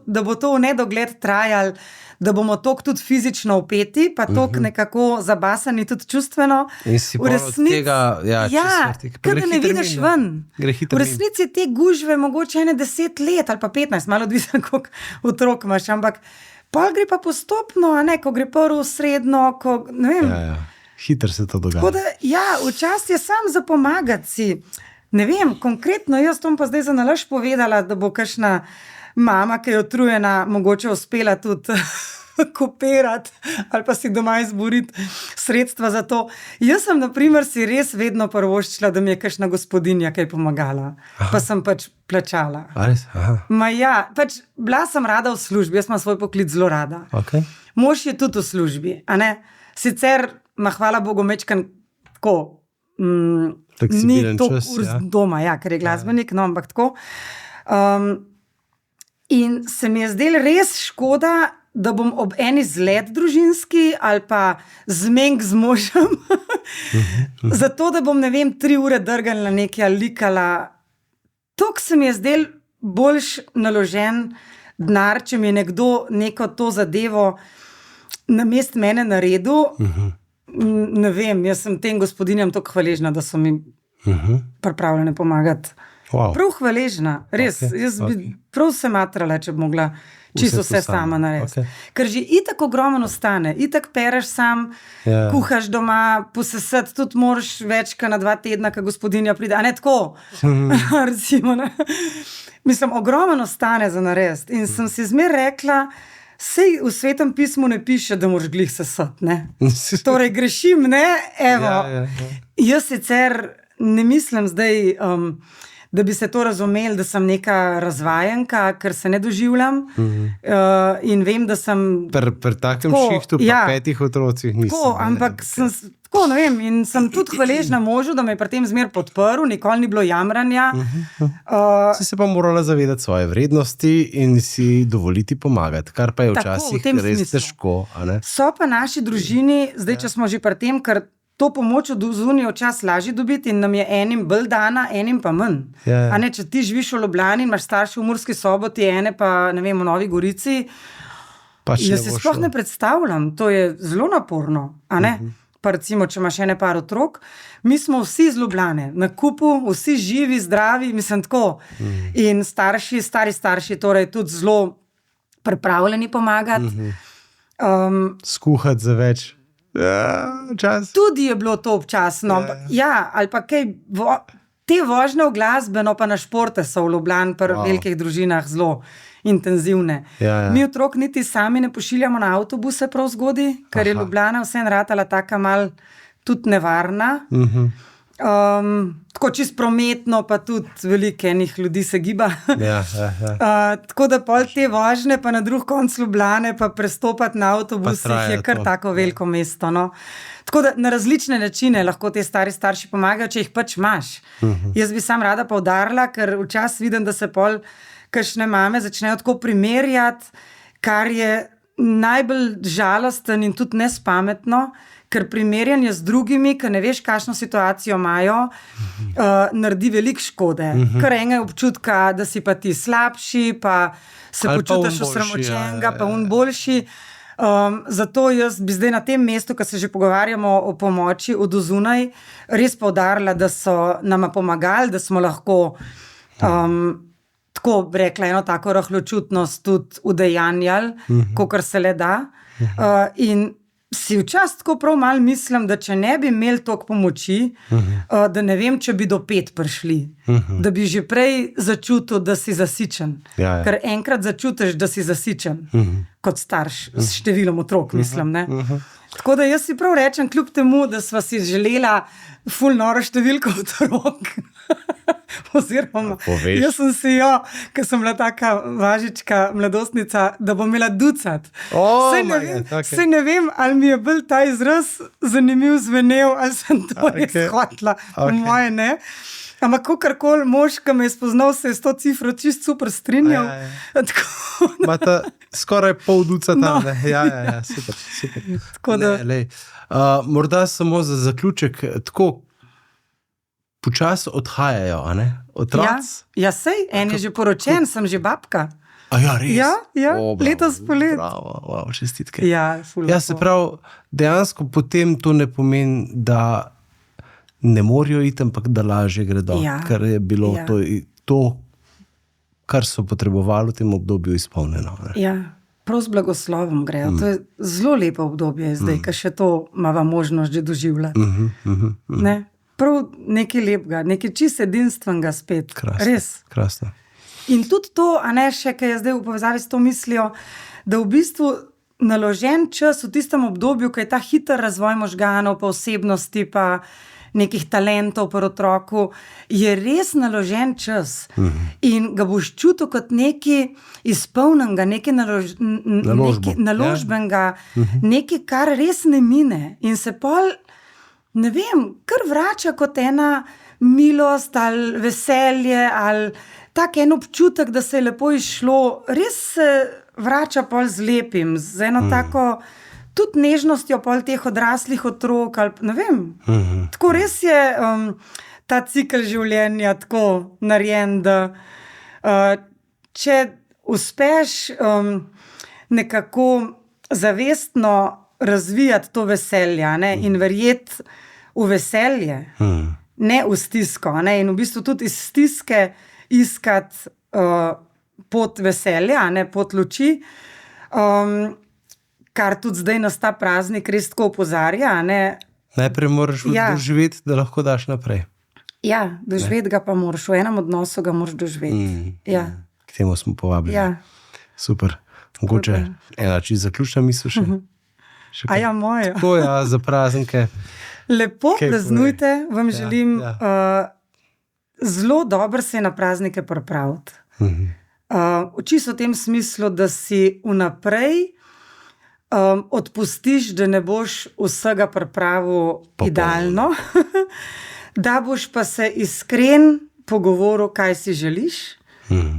da bo to v nedogled trajalo, da bomo toliko tudi fizično vpeti, pa toliko nekako zabasani tudi čustveno. In si pol od tega, ker ne vidiš ven. V resnici te gužve mogoče 10 let ali pa 15, malo odvisno, koliko otrok imaš, ampak pol gre pa postopno, ko gre prvo, srednjo, ne vem. Hitro se to dogaja. Tako da, včasih je sam za pomagati si. Ne vem, konkretno jaz bom pa zdaj za nalaž povedala, da bo kakšna mama, ki je utrujena, mogoče uspela tudi kopirati ali pa si doma izboriti sredstva za to. Jaz sem, na primer, si res vedno prvoščila, da mi je kakšna gospodinja kaj pomagala. Pa sem pač plačala. Pač bila sem rada v službi, jaz imam svoj poklic zelo rada. Mož je tudi v službi, a ne? Sicer, hvala Bogu, mečkan tako, ni to kurs doma, ker je glasbenik, no, ampak tako. In se mi je zdelo res škoda, da bom ob eni zlet družinski ali pa zmenk z možem, zato da bom, 3 ure drgala nekaj ali likala. Toliko se mi je zdelo boljš naložen denar, če mi je nekdo neko to zadevo namesto mene naredil. Ne vem, jaz sem tem gospodinjam toliko hvaležna, da so mi pripravljene pomagati. Prav hvaležna, res. Jaz bi prav se matrala, če bi mogla čisto vse sama narediti. Ker že itak ogromno ostane, itak pereš sam, kuhaš doma, posesati tudi moraš več, kot na 2 tedna, ko gospodinja pride, a ne tako? Recimo, ne? Mislim, ogromno ostane za narediti. In sem si zmer rekla, sej v Svetem pismu ne piše, da moraš glih sesati, ne? Torej, grešim, ne? Evo. Jaz sicer ne mislim zdaj, da bi se to razumeli, da sem neka razvajenka, ker se ne doživljam in vem, da sem... Pri takem šihtu pa 5 otrocih nisem. Tako, ampak sem tako, ne vem, in sem tudi hvaležna možu, da me je pri tem zmer podprl, nikoli ni bilo jamranja. Si se pa morala zavedati svoje vrednosti in si dovoliti pomagati, kar pa je včasih res težko. So pa naši družini, zdaj, če smo že pri tem, ker to pomoč od zunaj včasih lažje dobiti in nam je enim bolj dana, enim pa manj. A ne, če ti živiš v Ljubljani in imaš starše v Murski Soboti, ene pa, ne vem, v Novi Gorici, jaz si sploh ne predstavljam, to je zelo naporno, a ne? Pa recimo, če imaš ene par otrok, mi smo vsi iz Ljubljane, na kupu, vsi živi, zdravi, mislim tako. In stari starši, torej tudi zelo pripravljeni pomagati. Skuhati za več. Čas. Tudi je bilo to občasno. Ja, ali pa kaj, te vožnje v glasbeno pa na športe so v Ljubljani pri velikih družinah zelo intenzivne. Mi otrok niti sami ne pošiljamo na avtobuse prav zgodaj, ker je Ljubljana vseeno ratala taka mal tudi nevarna. Tako čisto prometno, pa tudi veliko enih ljudi se giba. Tako da pol te vožnje pa na drug konc Ljubljane pa prestopati na avtobusih je kar tako veliko mesto. No. Tako da na različne načine lahko te starši pomagajo, če jih pač imaš. Jaz bi sam rada poudarila, ker včasih vidim, da se pol kakšne mame začnejo tako primerjati, kar je najbolj žalosten in tudi nespametno, ker primerjanje z drugimi, ker ne veš, kakšno situacijo imajo, naredi veliko škode. Ker enega občutka, da si pa ti slabši, pa se počutiš osramočenega, pa on boljši. Zato jaz bi zdaj na tem mestu, ko se že pogovarjamo o pomoči od zunaj, res poudarila, da so nama pomagali, da smo lahko tako rekla, eno tako rahločutnost tudi udejanjali, kakor se le da. In si včasih tako prav malo mislim, da če ne bi imeli toliko pomoči, da ne vem, če bi do 5 prišli. Da bi že prej začutil, da si zasičen. Ker enkrat začutiš, da si zasičen, kot starš, s številom otrok, mislim. Ne? Tako da jaz si prav rečem, kljub temu, da sva si želela ful noro številko otrok. Oziroma, jaz sem si ker sem bila taka važička mladostnica, da bom imela ducat. Saj ne vem, ali mi je bil ta izraz zanimiv zvenel, ali sem to res hotla. Moje ne. Ampak kakorkoli mož, ki me je spoznal, se je s to cifro čist super strinjal. Imata skoraj pol ducata. Ja, super. Morda samo za zaključek, tako počasi odhajajo, a ne? Otroci? Ja, sej, en je že poročen, sem že babka. A ja, res? Ja, letos polet. Bravo, čestitke. Ja, se pravi, dejansko potem to ne pomeni, da ne morajo iti, ampak da lažje gredo, ker je bilo to, kar so potrebovali v tem obdobju, izpolnjeno. Ne? Ja, prav z blagoslovom grejo. To je zelo lepo obdobje zdaj, ker še to imava možnost že doživljati. Ne? Prav nekaj lepega, nekaj čisto edinstvenega spet. Krasno. In tudi to, a ne še, kaj je zdaj v povezavi s to mislijo, da v bistvu naložen čas v tistem obdobju, ko je ta hiter razvoj možganov, pa osebnosti, pa nekih talentov pri otroku, je res naložen čas. In ga boš čutil kot nekaj izpolnjenega, nekaj naložbenega, nekaj, kar res ne mine. In se pol, ne vem, kar vrača kot ena milost ali veselje ali tak en občutek, da se je lepo izšlo. Res se vrača pol z lepim, z eno tako tudi nežnostjo pol teh odraslih otrok ali ne vem. Tako res je ta cikel življenja tako narejen, da če uspeš nekako zavestno razvijati to veselje, ne, in verjeti v veselje, ne v stisko, ne, in v bistvu tudi iz stiske iskati pot veselja, ne, pot luči, kar tudi zdaj nas ta praznik res tako opozarja. Ne. Najprej moraš doživeti, da lahko daš naprej. Ja, doživeti ga pa moraš, v enem odnosu ga moraš doživeti. K temu smo povabili. Super. Mogoče ena čisto zaključna misel še. A ja, moja. Tako za praznike. Lepo praznujte, vam želim zelo dobro se je na praznike pripraviti. Čisto v tem smislu, da si vnaprej odpustiš, da ne boš vsega pripravil idealno, da boš pa se iskren pogovoril, kaj si želiš,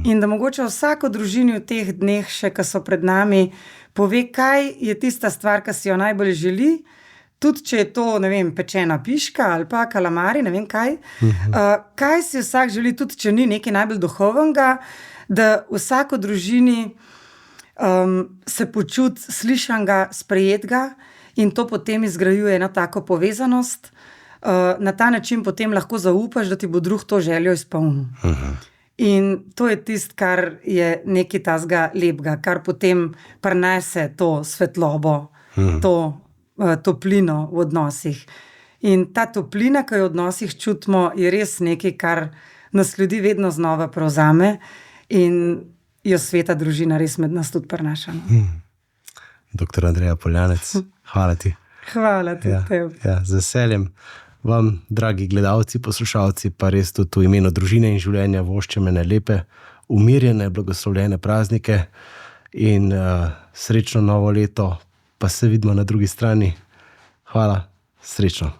in da mogoče vsako družini v teh dneh, še ki so pred nami, pove, kaj je tista stvar, ki si jo najbolj želi, tudi če je to, ne vem, pečena piška ali pa kalamari, ne vem kaj. Kaj si vsak želi, tudi če ni nekaj najbolj duhovnega, da vsako družini se počuti slišanega, sprejetega, in to potem izgrajuje eno tako povezanost. Na ta način potem lahko zaupaš, da ti bo drug to željo izpolnil. In to je tisto, kar je nekaj tazga lepega, kar potem prinese to svetlobo, to toplino v odnosih. In ta toplina, ki jo v odnosih čutimo, je res nekaj, kar nas ljudi vedno znova prevzame in jo sveta družina res med nas tudi prinaša. Doktor Andreja Poljanec, hvala ti. Hvala ti. Z veseljem. Vam, dragi gledalci, poslušalci, pa res tudi v imenu družine in življenja voščem ene lepe, umirjene, blagoslovljene praznike in srečno novo leto, pa se vidimo na drugi strani. Hvala, srečno.